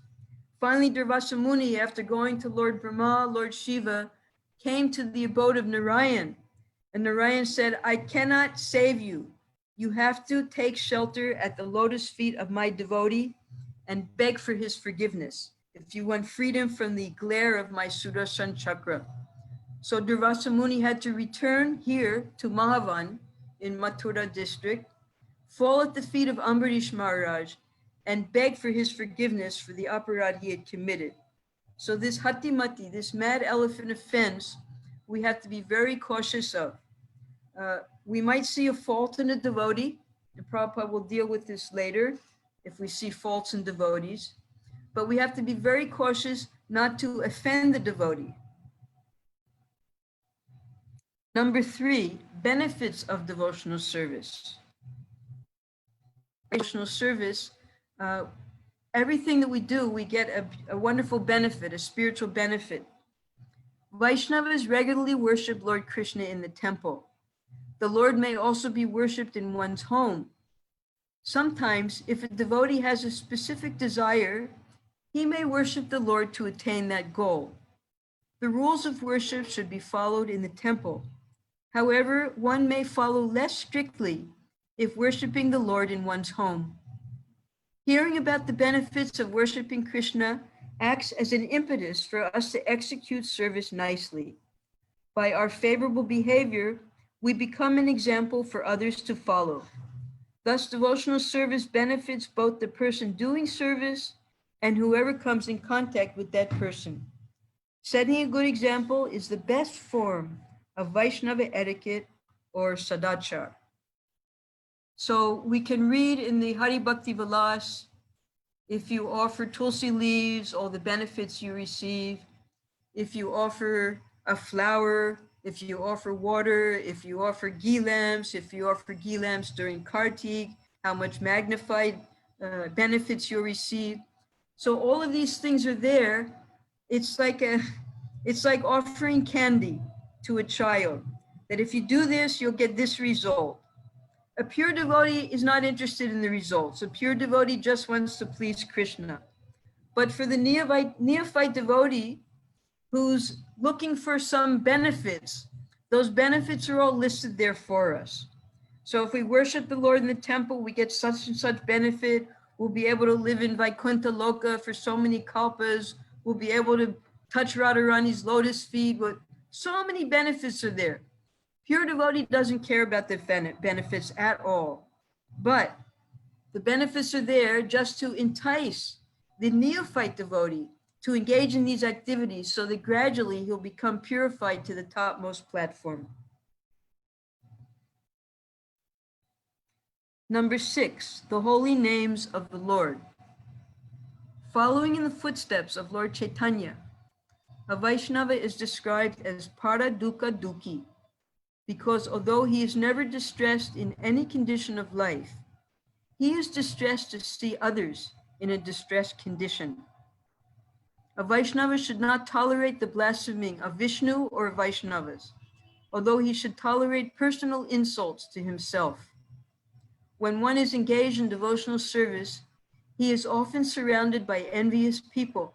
Finally, Durvasa Muni, after going to Lord Brahma, Lord Shiva, came to the abode of Narayan. And Narayan said, I cannot save you. You have to take shelter at the lotus feet of my devotee and beg for his forgiveness if you want freedom from the glare of my Sudarshan Chakra. So Durvasa Muni had to return here to Mahavan in Mathura district, fall at the feet of Ambarish Maharaj, and beg for his forgiveness for the aparad he had committed. So this hatimati, this mad elephant offense, we have to be very cautious of. We might see a fault in a devotee, and Prabhupada will deal with this later, if we see faults in devotees, but we have to be very cautious not to offend the devotee. Number 3, benefits of devotional service. Devotional service, everything that we do, we get a wonderful benefit, a spiritual benefit. Vaishnavas regularly worship Lord Krishna in the temple. The Lord may also be worshipped in one's home. Sometimes, if a devotee has a specific desire, he may worship the Lord to attain that goal. The rules of worship should be followed in the temple. However, one may follow less strictly if worshiping the Lord in one's home. Hearing about the benefits of worshiping Krishna acts as an impetus for us to execute service nicely. By our favorable behavior, we become an example for others to follow. Thus, devotional service benefits both the person doing service and whoever comes in contact with that person. Setting a good example is the best form of Vaishnava etiquette or sadachar. So we can read in the Hari Bhakti Vilas, if you offer tulsi leaves, all the benefits you receive. If you offer a flower, if you offer water, if you offer ghee lamps, if you offer ghee lamps during Kartik, how much magnified benefits you'll receive. So all of these things are there. It's like offering candy to a child, that if you do this, you'll get this result. A pure devotee is not interested in the results. A pure devotee just wants to please Krishna. But for the neophyte devotee who's looking for some benefits, those benefits are all listed there for us. So if we worship the Lord in the temple, we get such and such benefit. We'll be able to live in Vaikuntha Loka for so many kalpas. We'll be able to touch Radharani's lotus feet. But so many benefits are there. Pure devotee doesn't care about the benefits at all. But the benefits are there just to entice the neophyte devotee to engage in these activities so that gradually he'll become purified to the topmost platform. Number 6, the holy names of the Lord. Following in the footsteps of Lord Chaitanya, a Vaishnava is described as para dukkha dukhi, because although he is never distressed in any condition of life, he is distressed to see others in a distressed condition. A Vaishnava should not tolerate the blaspheming of Vishnu or Vaishnavas, although he should tolerate personal insults to himself. When one is engaged in devotional service, he is often surrounded by envious people,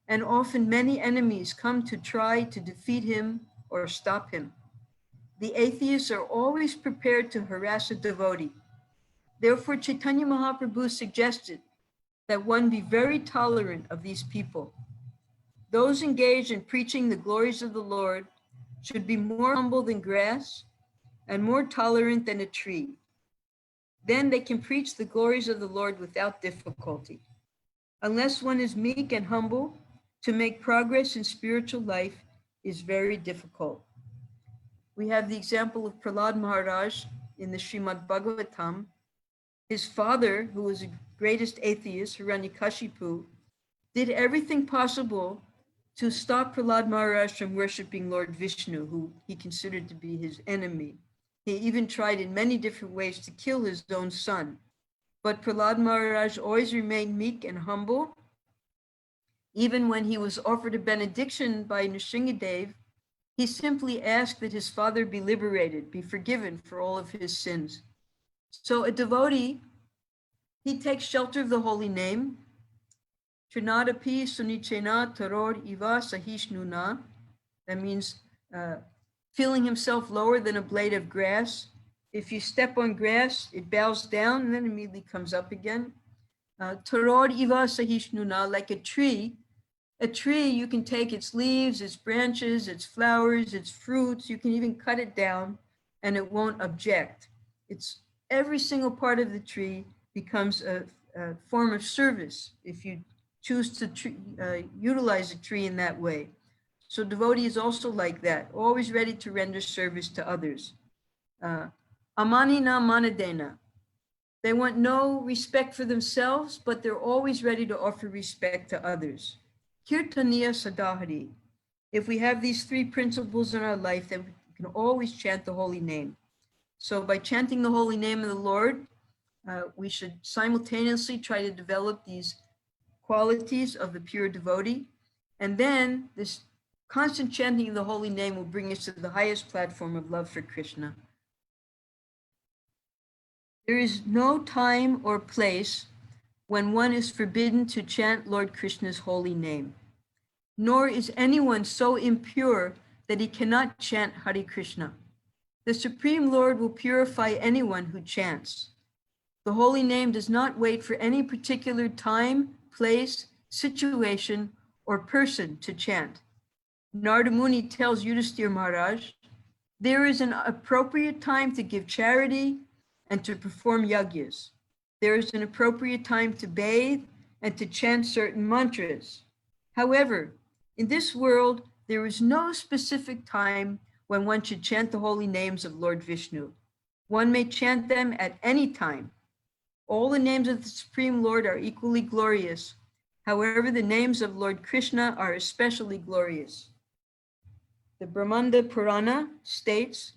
and often many enemies come to try to defeat him or stop him. The atheists are always prepared to harass a devotee. Therefore, Chaitanya Mahaprabhu suggested that one be very tolerant of these people. Those engaged in preaching the glories of the Lord should be more humble than grass and more tolerant than a tree. Then they can preach the glories of the Lord without difficulty. Unless one is meek and humble, to make progress in spiritual life is very difficult. We have the example of Prahlad Maharaj in the Srimad Bhagavatam. His father, who was the greatest atheist, Hiranyakashipu, did everything possible to stop Prahlad Maharaj from worshiping Lord Vishnu, who he considered to be his enemy. He even tried in many different ways to kill his own son. But Prahlad Maharaj always remained meek and humble. Even when he was offered a benediction by Nrsingadev, he simply asked that his father be liberated, be forgiven for all of his sins. So a devotee, he takes shelter of the holy name. Trinadapi sunichena taror iva sahishnuna. That means feeling himself lower than a blade of grass. If you step on grass, it bows down and then immediately comes up again. Taror iva sahishnuna, like a tree. A tree, you can take its leaves, its branches, its flowers, its fruits. You can even cut it down and it won't object. It's every single part of the tree becomes a form of service if you choose to utilize a tree in that way. So devotee is also like that, always ready to render service to others. Amanina manadena. They want no respect for themselves, but they're always ready to offer respect to others. Kirtaniya sadahari. If we have these three principles in our life, then we can always chant the holy name. So by chanting the holy name of the Lord, we should simultaneously try to develop these qualities of the pure devotee. And then this constant chanting of the holy name will bring us to the highest platform of love for Krishna. There is no time or place when one is forbidden to chant Lord Krishna's holy name, nor is anyone so impure that he cannot chant Hare Krishna. The Supreme Lord will purify anyone who chants. The holy name does not wait for any particular time, place, situation, or person to chant. Narada Muni tells Yudhisthira Maharaj, there is an appropriate time to give charity and to perform yagyas. There is an appropriate time to bathe and to chant certain mantras. However, in this world, there is no specific time when one should chant the holy names of Lord Vishnu. One may chant them at any time. All the names of the Supreme Lord are equally glorious. However, the names of Lord Krishna are especially glorious. The Brahmanda Purana states,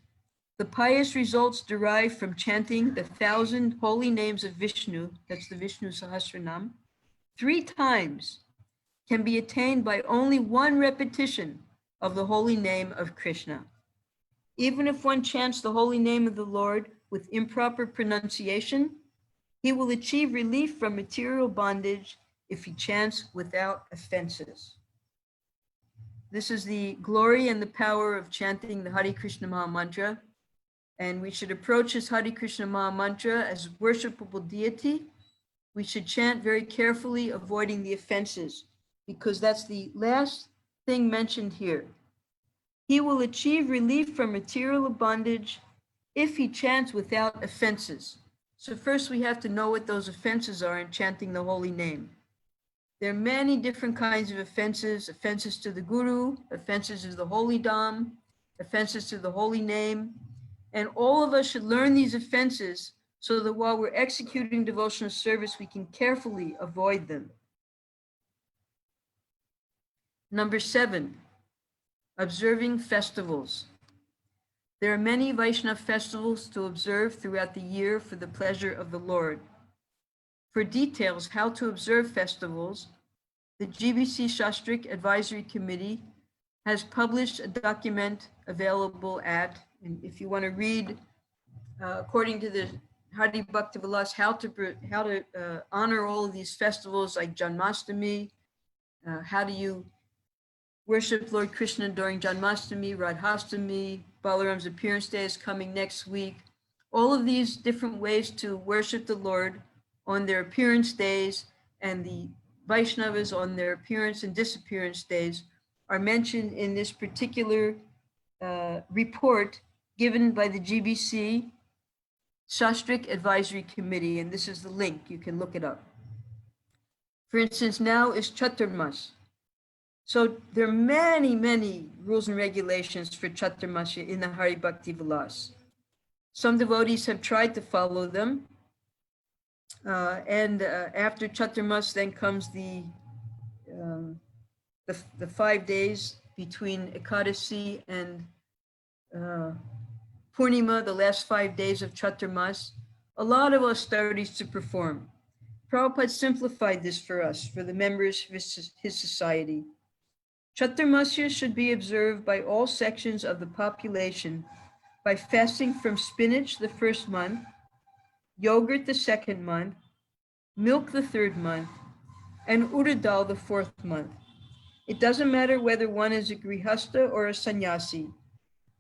the pious results derived from chanting the 1,000 holy names of Vishnu, that's the Vishnu Sahasranam, 3 times can be attained by only 1 repetition of the holy name of Krishna. Even if one chants the holy name of the Lord with improper pronunciation, he will achieve relief from material bondage if he chants without offenses. This is the glory and the power of chanting the Hare Krishna Maha Mantra. And we should approach this Hare Krishna Maha Mantra as worshipable deity. We should chant very carefully, avoiding the offenses, because that's the last thing mentioned here. He will achieve relief from material bondage if he chants without offenses. So first we have to know what those offenses are in chanting the holy name. There are many different kinds of offenses, offenses to the Guru, offenses to the holy Dham, offenses to the holy name. And all of us should learn these offenses so that while we're executing devotional service, we can carefully avoid them. Number 7, observing festivals. There are many Vaishnava festivals to observe throughout the year for the pleasure of the Lord. For details how to observe festivals, the GBC Shastrik Advisory Committee has published a document available at, and if you want to read, according to the Hari Bhakti Vilas, how to honor all of these festivals like Janmashtami, how do you worship Lord Krishna during Janmashtami, Radhastami, Balaram's appearance day is coming next week. All of these different ways to worship the Lord on their appearance days and the Vaishnavas on their appearance and disappearance days are mentioned in this particular report given by the GBC Shastrik Advisory Committee, and this is the link, you can look it up. For instance, now is Chaturmas. So there are many, many rules and regulations for Chaturmasya in the Hari Bhakti Vilas. Some devotees have tried to follow them. After Chaturmas, then comes the 5 days between Ekadasi and Purnima, the last 5 days of Chaturmas. A lot of austerities to perform. Prabhupada simplified this for us, for the members of his society. Chaturmasya should be observed by all sections of the population by fasting from spinach the 1st month, yogurt the 2nd month, milk the 3rd month, and urad dal the 4th month. It doesn't matter whether one is a grihasta or a sannyasi.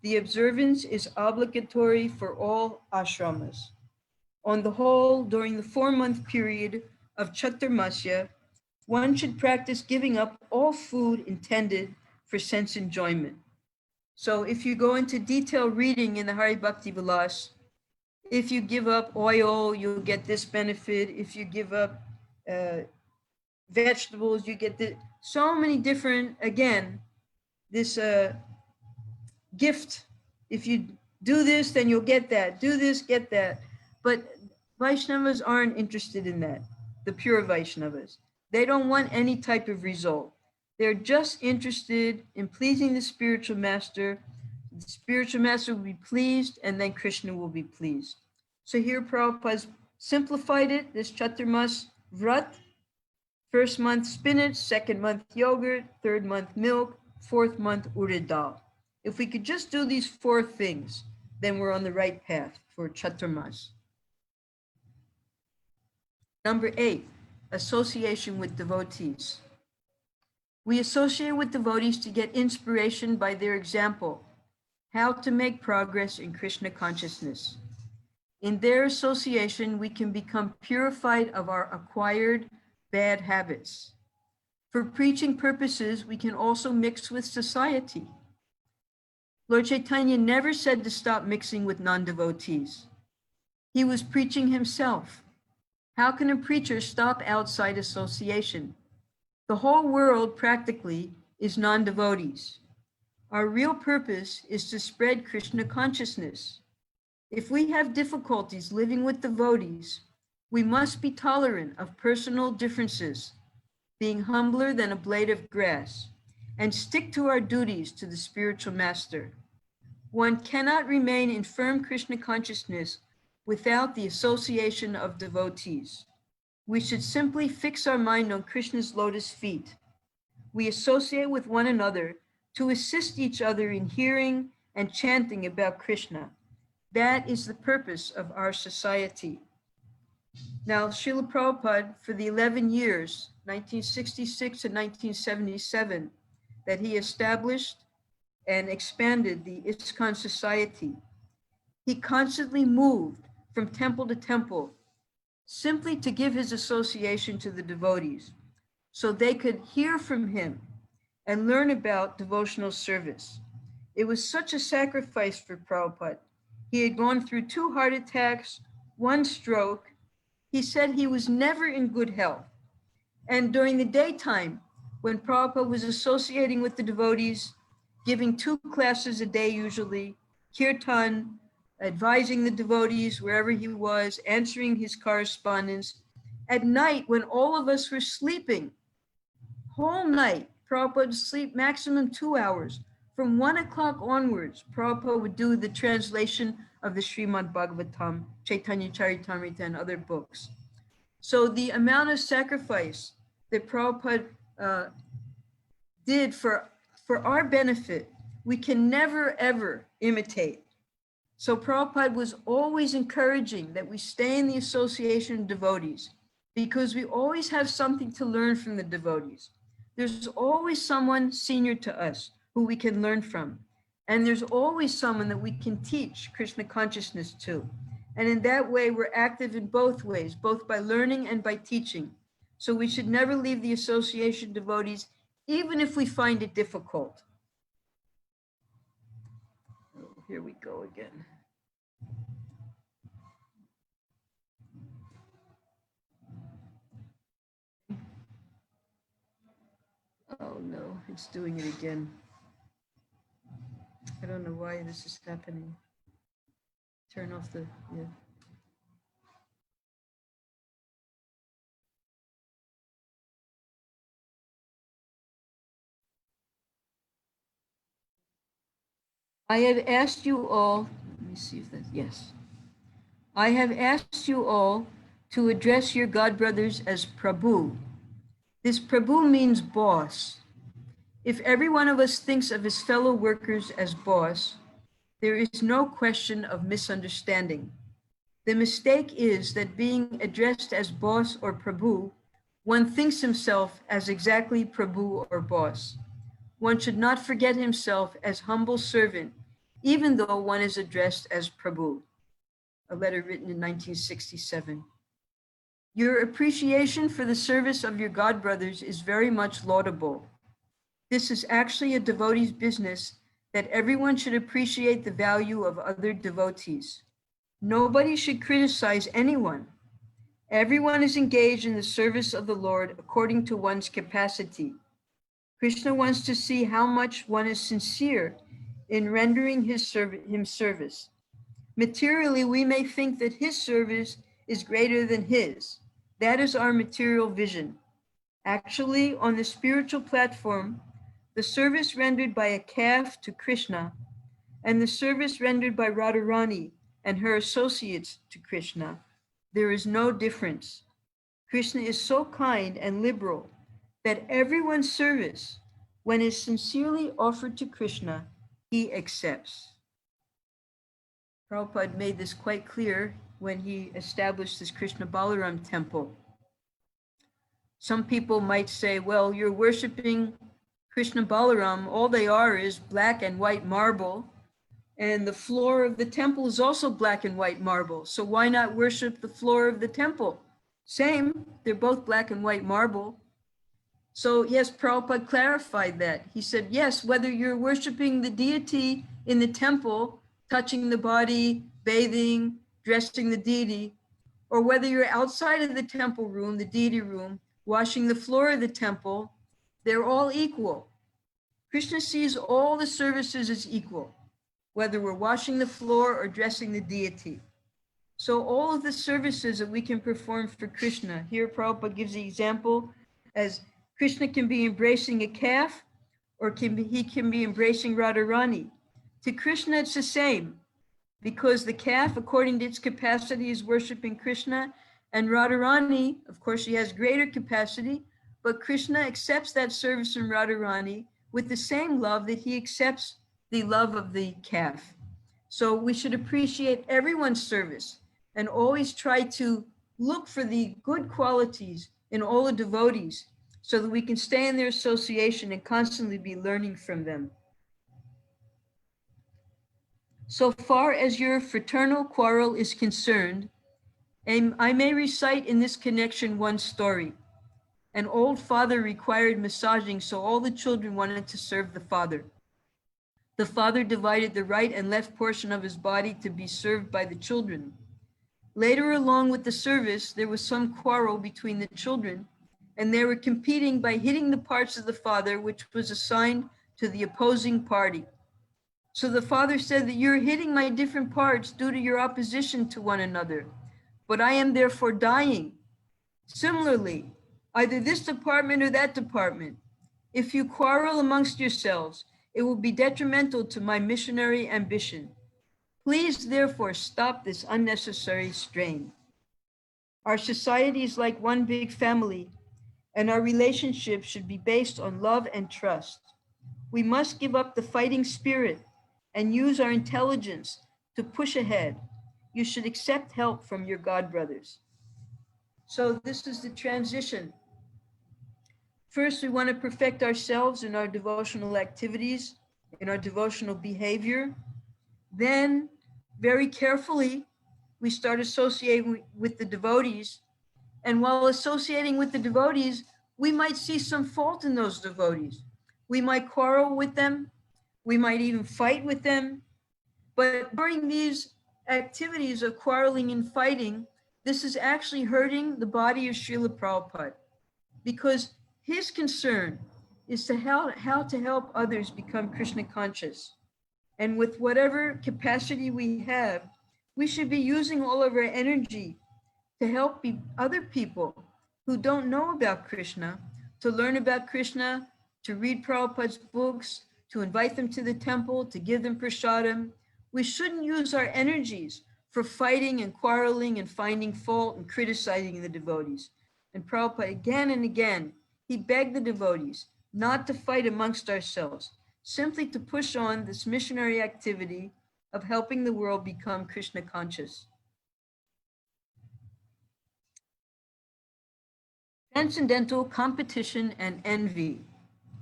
The observance is obligatory for all ashramas. On the whole, during the 4-month period of Chaturmasya, one should practice giving up all food intended for sense enjoyment. So if you go into detailed reading in the Hari Bhakti Vilas, if you give up oil, you'll get this benefit. If you give up vegetables, you get so many different, again, this gift. If you do this, then you'll get that. Do this, get that. But Vaishnavas aren't interested in that, the pure Vaishnavas. They don't want any type of result. They're just interested in pleasing the spiritual master. The spiritual master will be pleased, and then Krishna will be pleased. So here Prabhupada's simplified it, this Chaturmas Vrat. 1st month spinach, 2nd month yogurt, 3rd month milk, 4th month urad dal. If we could just do these 4 things, then we're on the right path for Chaturmas. Number 8, association with devotees. We associate with devotees to get inspiration by their example, how to make progress in Krishna consciousness. In their association, we can become purified of our acquired bad habits. For preaching purposes, we can also mix with society. Lord Chaitanya never said to stop mixing with non-devotees. He was preaching himself. How can a preacher stop outside association? The whole world practically is non-devotees. Our real purpose is to spread Krishna consciousness. If we have difficulties living with devotees, we must be tolerant of personal differences, being humbler than a blade of grass, and stick to our duties to the spiritual master. One cannot remain in firm Krishna consciousness without the association of devotees. We should simply fix our mind on Krishna's lotus feet. We associate with one another to assist each other in hearing and chanting about Krishna. That is the purpose of our society. Now, Srila Prabhupada, for the 11 years, 1966 to 1977, that he established and expanded the ISKCON society, he constantly moved from temple to temple simply to give his association to the devotees so they could hear from him and learn about devotional service. It was such a sacrifice for Prabhupada. He had gone through 2 heart attacks, 1 stroke. He said he was never in good health. And during the daytime, when Prabhupada was associating with the devotees, giving 2 classes a day usually, kirtan, advising the devotees wherever he was, answering his correspondence. At night, when all of us were sleeping, whole night, Prabhupada would sleep maximum 2 hours. From 1 o'clock onwards, Prabhupada would do the translation of the Srimad Bhagavatam, Chaitanya Charitamrita, and other books. So the amount of sacrifice that Prabhupada did for our benefit, we can never, ever imitate. So Prabhupada was always encouraging that we stay in the association of devotees because we always have something to learn from the devotees. There's always someone senior to us who we can learn from. And there's always someone that we can teach Krishna consciousness to. And in that way, we're active in both ways, both by learning and by teaching. So we should never leave the association of devotees, even if we find it difficult. Oh, here we go again. Oh no, it's doing it again. I don't know why this is happening. Turn off the, yeah. I have asked you all, let me see if that's, yes. I have asked you all to address your godbrothers as Prabhu. This Prabhu means boss. If every one of us thinks of his fellow workers as boss, there is no question of misunderstanding. The mistake is that being addressed as boss or Prabhu, one thinks himself as exactly Prabhu or boss. One should not forget himself as humble servant, even though one is addressed as Prabhu. A letter written in 1967. Your appreciation for the service of your godbrothers is very much laudable. This is actually a devotee's business that everyone should appreciate the value of other devotees. Nobody should criticize anyone. Everyone is engaged in the service of the Lord according to one's capacity. Krishna wants to see how much one is sincere in rendering him service. Materially, we may think that his service is greater than his. That is our material vision. Actually, on the spiritual platform, the service rendered by a calf to Krishna and the service rendered by Radharani and her associates to Krishna, there is no difference. Krishna is so kind and liberal that everyone's service, when is sincerely offered to Krishna, he accepts. Prabhupada made this quite clear when he established this Krishna Balaram temple. Some people might say, well, you're worshiping Krishna Balaram, all they are is black and white marble. And the floor of the temple is also black and white marble. So why not worship the floor of the temple? Same, they're both black and white marble. So yes, Prabhupada clarified that. He said, yes, whether you're worshiping the deity in the temple, touching the body, bathing, dressing the deity, or whether you're outside of the temple room, the deity room, washing the floor of the temple, they're all equal. Krishna sees all the services as equal, whether we're washing the floor or dressing the deity. So all of the services that we can perform for Krishna, here Prabhupada gives the example as Krishna can be embracing a calf, or he can be embracing Radharani. To Krishna, it's the same, because the calf, according to its capacity, is worshiping Krishna, and Radharani, of course, she has greater capacity, but Krishna accepts that service from Radharani with the same love that he accepts the love of the calf. So we should appreciate everyone's service and always try to look for the good qualities in all the devotees so that we can stay in their association and constantly be learning from them. So far as your fraternal quarrel is concerned, I may recite in this connection one story. An old father required massaging, so all the children wanted to serve the father. The father divided the right and left portion of his body to be served by the children. Later, along with the service, there was some quarrel between the children, and they were competing by hitting the parts of the father which was assigned to the opposing party. So the father said that you're hitting my different parts due to your opposition to one another, but I am therefore dying. Similarly, either this department or that department, if you quarrel amongst yourselves, it will be detrimental to my missionary ambition. Please, therefore, stop this unnecessary strain. Our society is like one big family, and our relationships should be based on love and trust. We must give up the fighting spirit and use our intelligence to push ahead. You should accept help from your God brothers. So this is the transition. First, we want to perfect ourselves in our devotional activities, in our devotional behavior. Then, very carefully, we start associating with the devotees. And while associating with the devotees, we might see some fault in those devotees. We might quarrel with them. We might even fight with them. But during these activities of quarreling and fighting, this is actually hurting the body of Srila Prabhupada, because his concern is to how to help others become Krishna conscious. And with whatever capacity we have, we should be using all of our energy to help other people who don't know about Krishna, to learn about Krishna, to read Prabhupada's books, to invite them to the temple, to give them prasadam. We shouldn't use our energies for fighting and quarreling and finding fault and criticizing the devotees. And Prabhupada again and again, he begged the devotees not to fight amongst ourselves, simply to push on this missionary activity of helping the world become Krishna conscious. Transcendental competition and envy.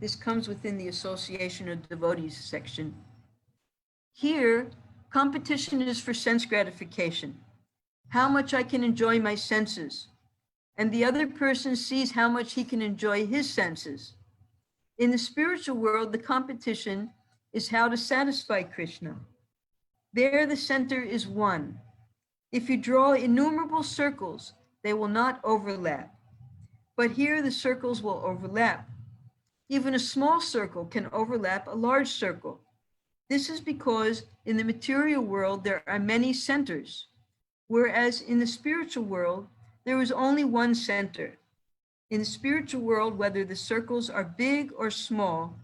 This comes within the Association of Devotees section. Here, competition is for sense gratification, how much I can enjoy my senses, and the other person sees how much he can enjoy his senses. In the spiritual world, the competition is how to satisfy Krishna. There, the center is one. If you draw innumerable circles, they will not overlap. But here, the circles will overlap. Even a small circle can overlap a large circle. This is because in the material world, there are many centers, whereas in the spiritual world, there is only one center. In the spiritual world, whether the circles are big or small,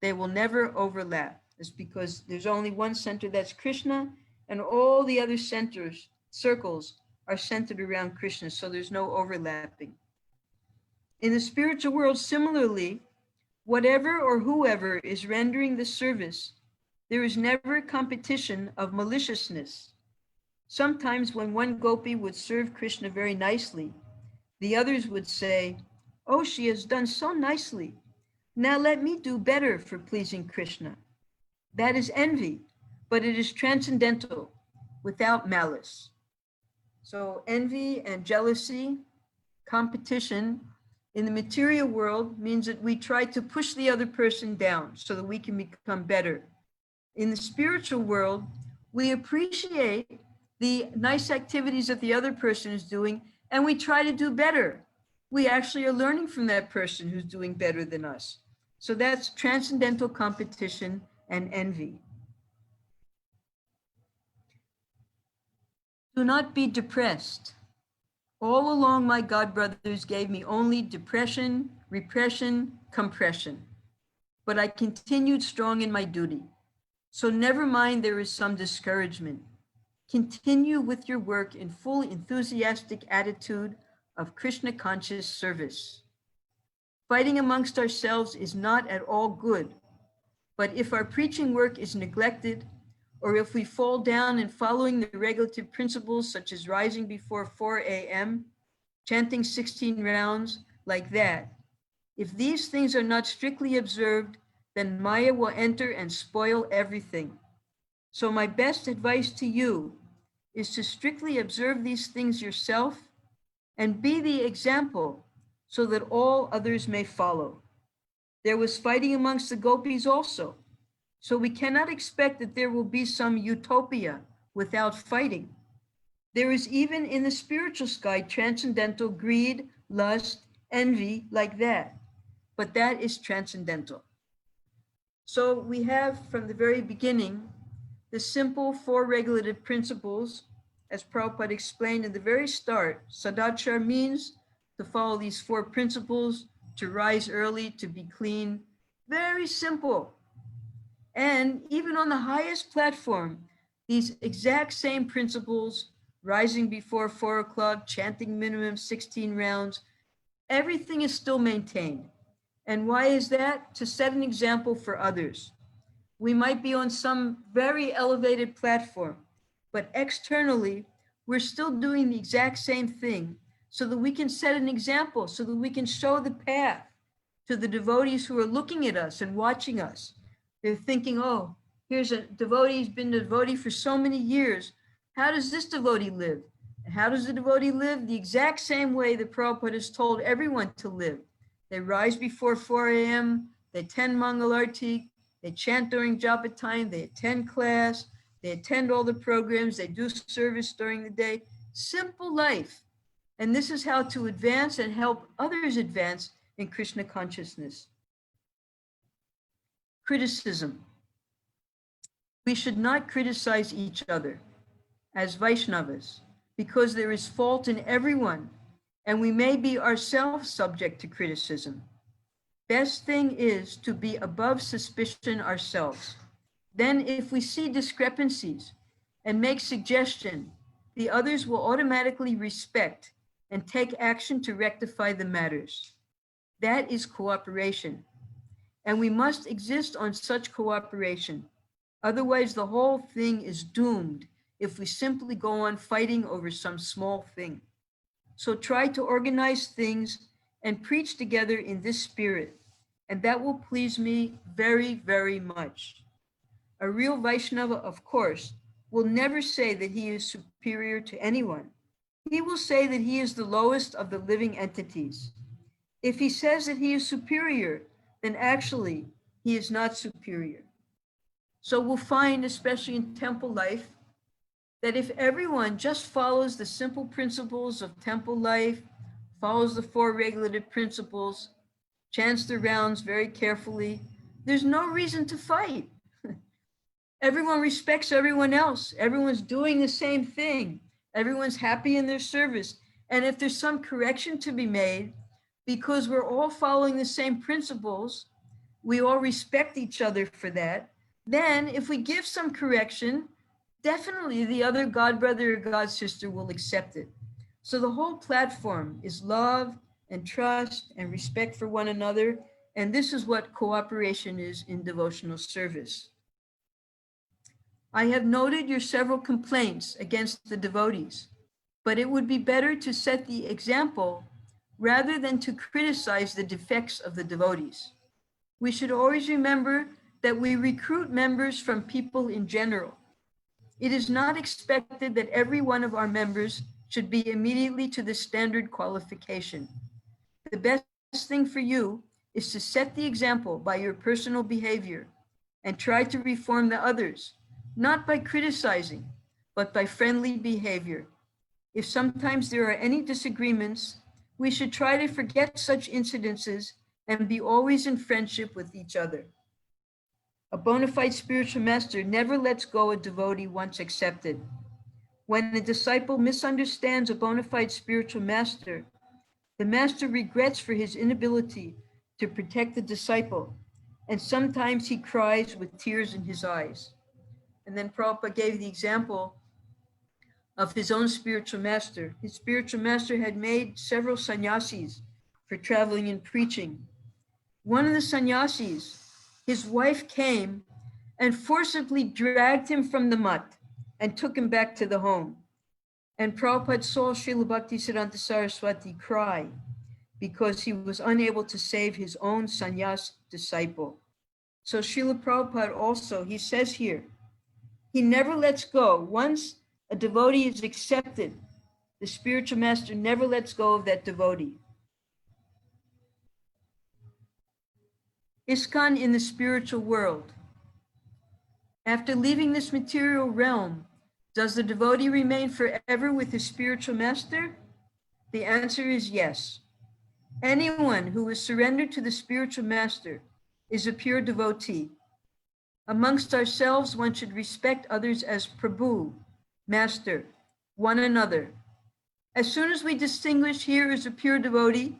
they will never overlap. It's because there's only one center, that's Krishna, and all the other circles are centered around Krishna, so there's no overlapping. In the spiritual world, similarly, whatever or whoever is rendering the service, there is never competition of maliciousness. Sometimes when one gopi would serve Krishna very nicely, the others would say, "Oh, she has done so nicely. Now let me do better for pleasing Krishna." That is envy. but it is transcendental, without malice. So envy and jealousy, competition in the material world means that we try to push the other person down so that we can become better. In the spiritual world, we appreciate the nice activities that the other person is doing, and we try to do better. We actually are learning from that person who's doing better than us. So that's transcendental competition and envy. Do not be depressed. All along, my God brothers gave me only depression, repression, compression. But I continued strong in my duty. So never mind, there is some discouragement. Continue with your work in full enthusiastic attitude of Krishna conscious service. Fighting amongst ourselves is not at all good, but if our preaching work is neglected, or if we fall down in following the regulative principles such as rising before 4 a.m., chanting 16 rounds like that, if these things are not strictly observed, then Maya will enter and spoil everything. So my best advice to you is to strictly observe these things yourself and be the example so that all others may follow. There was fighting amongst the gopis also, so we cannot expect that there will be some utopia without fighting. There is even in the spiritual sky transcendental greed, lust, envy like that, but that is transcendental. So we have from the very beginning the simple 4 regulative principles, as Prabhupada explained in the very start. Sadachar means to follow these 4 principles, to rise early, to be clean. Very simple. And even on the highest platform, these exact same principles, rising before 4 o'clock, chanting minimum 16 rounds, everything is still maintained. And why is that? To set an example for others. We might be on some very elevated platform, but externally, we're still doing the exact same thing so that we can set an example, so that we can show the path to the devotees who are looking at us and watching us. They're thinking, oh, here's a devotee, he's been a devotee for so many years. How does this devotee live? And how does the devotee live? The exact same way that Prabhupada has told everyone to live. They rise before 4 a.m., they attend Mangalarti, they chant during japa time, they attend class, they attend all the programs, they do service during the day. Simple life. And this is how to advance and help others advance in Krishna consciousness. Criticism. We should not criticize each other as Vaishnavas because there is fault in everyone and we may be ourselves subject to criticism. Best thing is to be above suspicion ourselves. Then if we see discrepancies and make suggestion, the others will automatically respect and take action to rectify the matters. That is cooperation. And we must exist on such cooperation. Otherwise, the whole thing is doomed if we simply go on fighting over some small thing. So try to organize things and preach together in this spirit. And that will please me very, very much. A real Vaishnava, of course, will never say that he is superior to anyone. He will say that he is the lowest of the living entities. If he says that he is superior, then actually he is not superior. So we'll find, especially in temple life, that if everyone just follows the simple principles of temple life, follows the 4 regulative principles, chants the rounds very carefully, there's no reason to fight. Everyone respects everyone else. Everyone's doing the same thing. Everyone's happy in their service. And if there's some correction to be made, because we're all following the same principles, we all respect each other for that, then if we give some correction, definitely the other God brother or God sister will accept it. So the whole platform is love and trust and respect for one another. And this is what cooperation is in devotional service. I have noted your several complaints against the devotees, but it would be better to set the example rather than to criticize the defects of the devotees. We should always remember that we recruit members from people in general. It is not expected that every one of our members should be immediately to the standard qualification. The best thing for you is to set the example by your personal behavior and try to reform the others, not by criticizing, but by friendly behavior. If sometimes there are any disagreements, we should try to forget such incidences and be always in friendship with each other. A bona fide spiritual master never lets go a devotee once accepted. When a disciple misunderstands a bona fide spiritual master, the master regrets for his inability to protect the disciple, and sometimes he cries with tears in his eyes. And then Prabhupada gave the example of his own spiritual master. His spiritual master had made several sannyasis for traveling and preaching. One of the sannyasis, his wife came and forcibly dragged him from the mutt and took him back to the home. And Prabhupada saw Srila Bhaktisiddhanta Saraswati cry because he was unable to save his own sannyas disciple. So Srila Prabhupada also, he says here, he never lets go. Once a devotee is accepted, the spiritual master never lets go of that devotee. ISKCON in the spiritual world. After leaving this material realm, does the devotee remain forever with his spiritual master? The answer is yes. Anyone who is surrendered to the spiritual master is a pure devotee. Amongst ourselves, one should respect others as Prabhu, master, one another. As soon as we distinguish here is a pure devotee,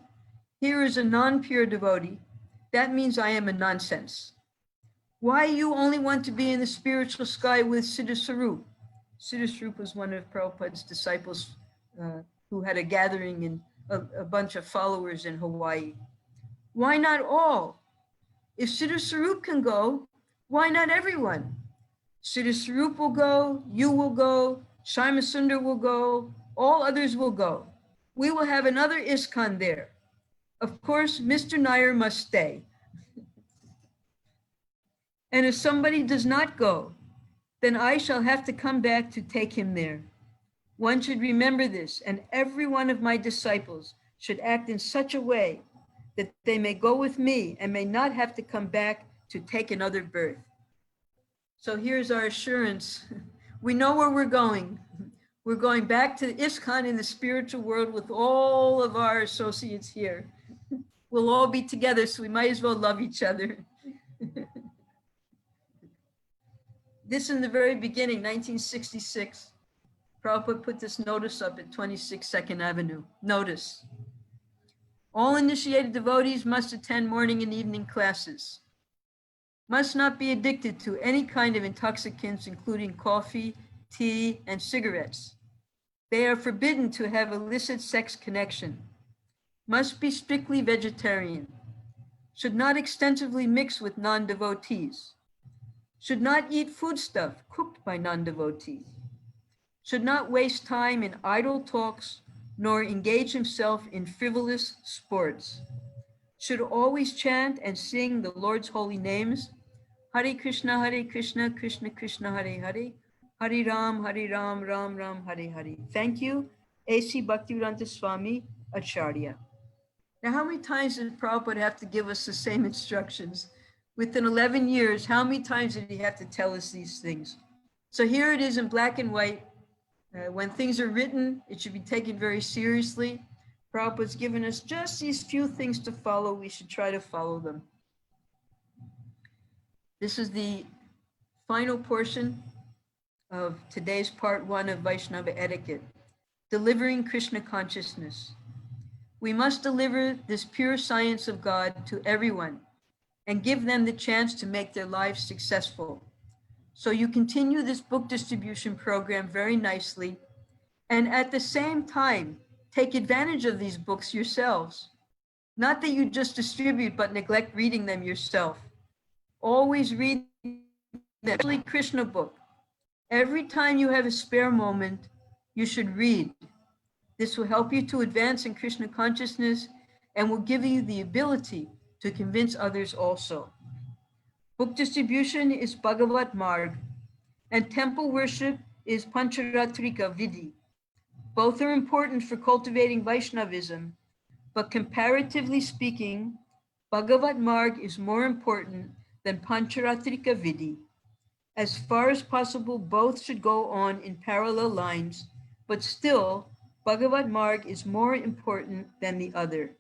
here is a non-pure devotee, that means I am a nonsense. Why you only want to be in the spiritual sky with Siddha Swarup? Siddha Swarup was one of Prabhupada's disciples who had a gathering and a bunch of followers in Hawaii. Why not all? If Siddha Swarup can go, why not everyone? Siddha Swarup will go, you will go, Shyama Sundar will go, all others will go. We will have another ISKCON there. Of course, Mr. Nair must stay. And if somebody does not go, then I shall have to come back to take him there. One should remember this, and every one of my disciples should act in such a way that they may go with me and may not have to come back to take another birth. So here's our assurance. We know where we're going. We're going back to ISKCON in the spiritual world with all of our associates here. We'll all be together, so we might as well love each other. This in the very beginning, 1966, Prabhupada put this notice up at 26 2nd Avenue. Notice, all initiated devotees must attend morning and evening classes, must not be addicted to any kind of intoxicants, including coffee, tea, and cigarettes. They are forbidden to have illicit sex connection, must be strictly vegetarian, should not extensively mix with non-devotees, should not eat foodstuff cooked by non-devotees, should not waste time in idle talks, nor engage himself in frivolous sports, should always chant and sing the Lord's holy names, Hare Krishna, Krishna Krishna, Hare Hare, Hare Ram, Ram Ram, Hare Hare. Thank you, A.C. Bhaktivedanta Swami Acharya. Now, how many times did Prabhupada have to give us the same instructions? Within 11 years, how many times did he have to tell us these things? So here it is in black and white. When things are written, it should be taken very seriously. Prabhupada's given us just these few things to follow. We should try to follow them. This is the final portion of today's part 1 of Vaishnava Etiquette, delivering Krishna consciousness. We must deliver this pure science of God to everyone and give them the chance to make their lives successful. So you continue this book distribution program very nicely, and at the same time, take advantage of these books yourselves. Not that you just distribute, but neglect reading them yourself. Always read them, especially Krishna book. Every time you have a spare moment, you should read. This will help you to advance in Krishna consciousness and will give you the ability to convince others also. Book distribution is Bhagavat Marg, and temple worship is Pancharatrika Vidhi. Both are important for cultivating Vaishnavism, but comparatively speaking, Bhagavat Marg is more important than Pancharatrika Vidhi. As far as possible, both should go on in parallel lines, but still, Bhagavat Marg is more important than the other.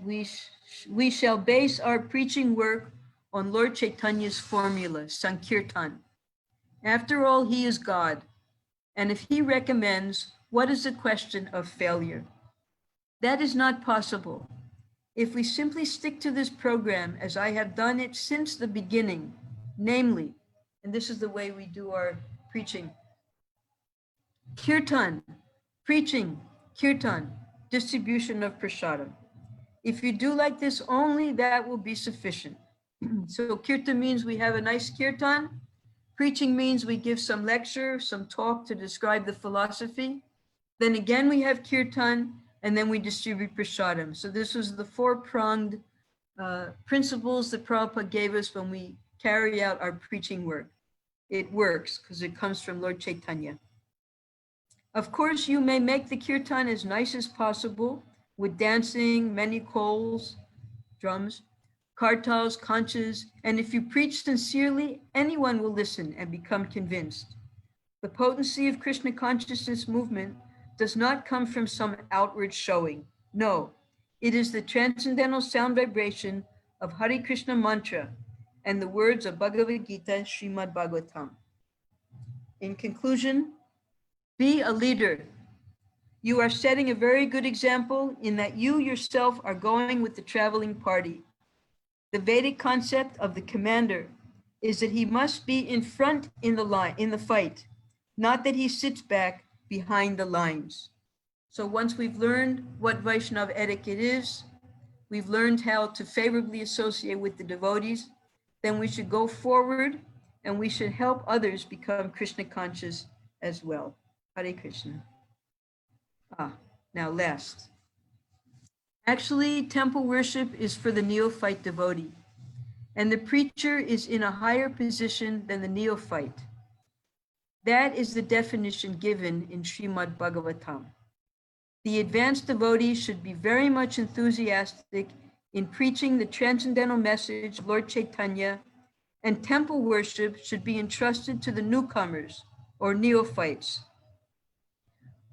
We shall base our preaching work on Lord Chaitanya's formula, Sankirtan. After all, he is God, and if he recommends, what is the question of failure? That is not possible. If we simply stick to this program as I have done it since the beginning, namely, and this is the way we do our preaching, kirtan, preaching, kirtan, distribution of prasadam. If you do like this only, that will be sufficient. So kirtan means we have a nice kirtan. Preaching means we give some lecture, some talk to describe the philosophy. Then again, we have kirtan, and then we distribute prasadam. So this was the four-pronged principles that Prabhupada gave us when we carry out our preaching work. It works because it comes from Lord Chaitanya. Of course, you may make the kirtan as nice as possible with dancing, many kols, drums, kartals, conchas, and if you preach sincerely, anyone will listen and become convinced. The potency of Krishna consciousness movement does not come from some outward showing. No, it is the transcendental sound vibration of Hare Krishna mantra and the words of Bhagavad-Gita, Srimad Bhagavatam. In conclusion, be a leader. You are setting a very good example in that you yourself are going with the traveling party. The Vedic concept of the commander is that he must be in front in the fight, not that he sits back behind the lines. So once we've learned what Vaishnava etiquette is, we've learned how to favorably associate with the devotees, then we should go forward and we should help others become Krishna conscious as well. Hare Krishna. Now last. Actually, temple worship is for the neophyte devotee, and the preacher is in a higher position than the neophyte. That is the definition given in Srimad Bhagavatam. The advanced devotee should be very much enthusiastic in preaching the transcendental message of Lord Chaitanya, and temple worship should be entrusted to the newcomers or neophytes.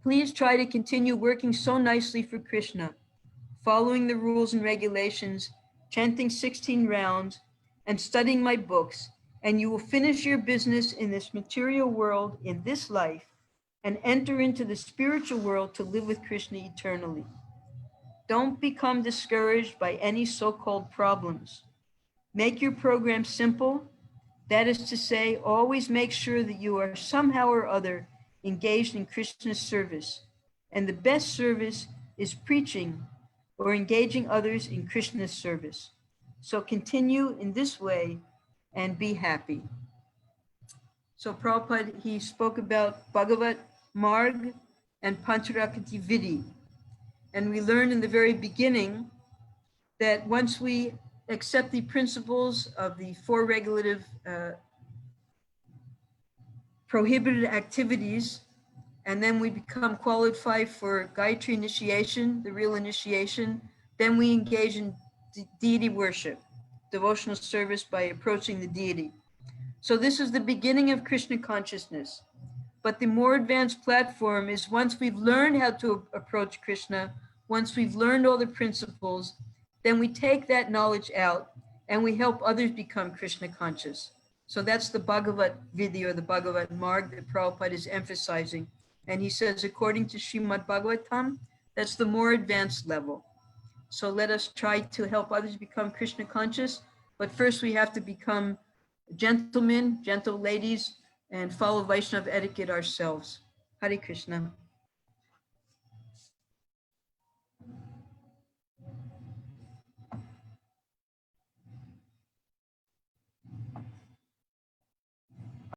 Please try to continue working so nicely for Krishna, following the rules and regulations, chanting 16 rounds, and studying my books, and you will finish your business in this material world in this life and enter into the spiritual world to live with Krishna eternally. Don't become discouraged by any so-called problems. Make your program simple. That is to say, always make sure that you are somehow or other engaged in Krishna's service. And the best service is preaching or engaging others in Krishna's service. So continue in this way and be happy. So Prabhupada, he spoke about Bhagavat Marg and Pancharakati Vidhi. And we learned in the very beginning that once we accept the principles of the four regulative prohibited activities, and then we become qualified for Gayatri initiation, the real initiation, then we engage in deity worship, devotional service by approaching the deity. So this is the beginning of Krishna consciousness. But the more advanced platform is once we've learned how to approach Krishna, once we've learned all the principles, then we take that knowledge out and we help others become Krishna conscious. So that's the Bhagavat Vidhi or the Bhagavat Marg that Prabhupada is emphasizing. And he says, according to Srimad Bhagavatam, that's the more advanced level. So let us try to help others become Krishna conscious. But first we have to become gentlemen, gentle ladies, and follow Vaishnava etiquette ourselves. Hare Krishna.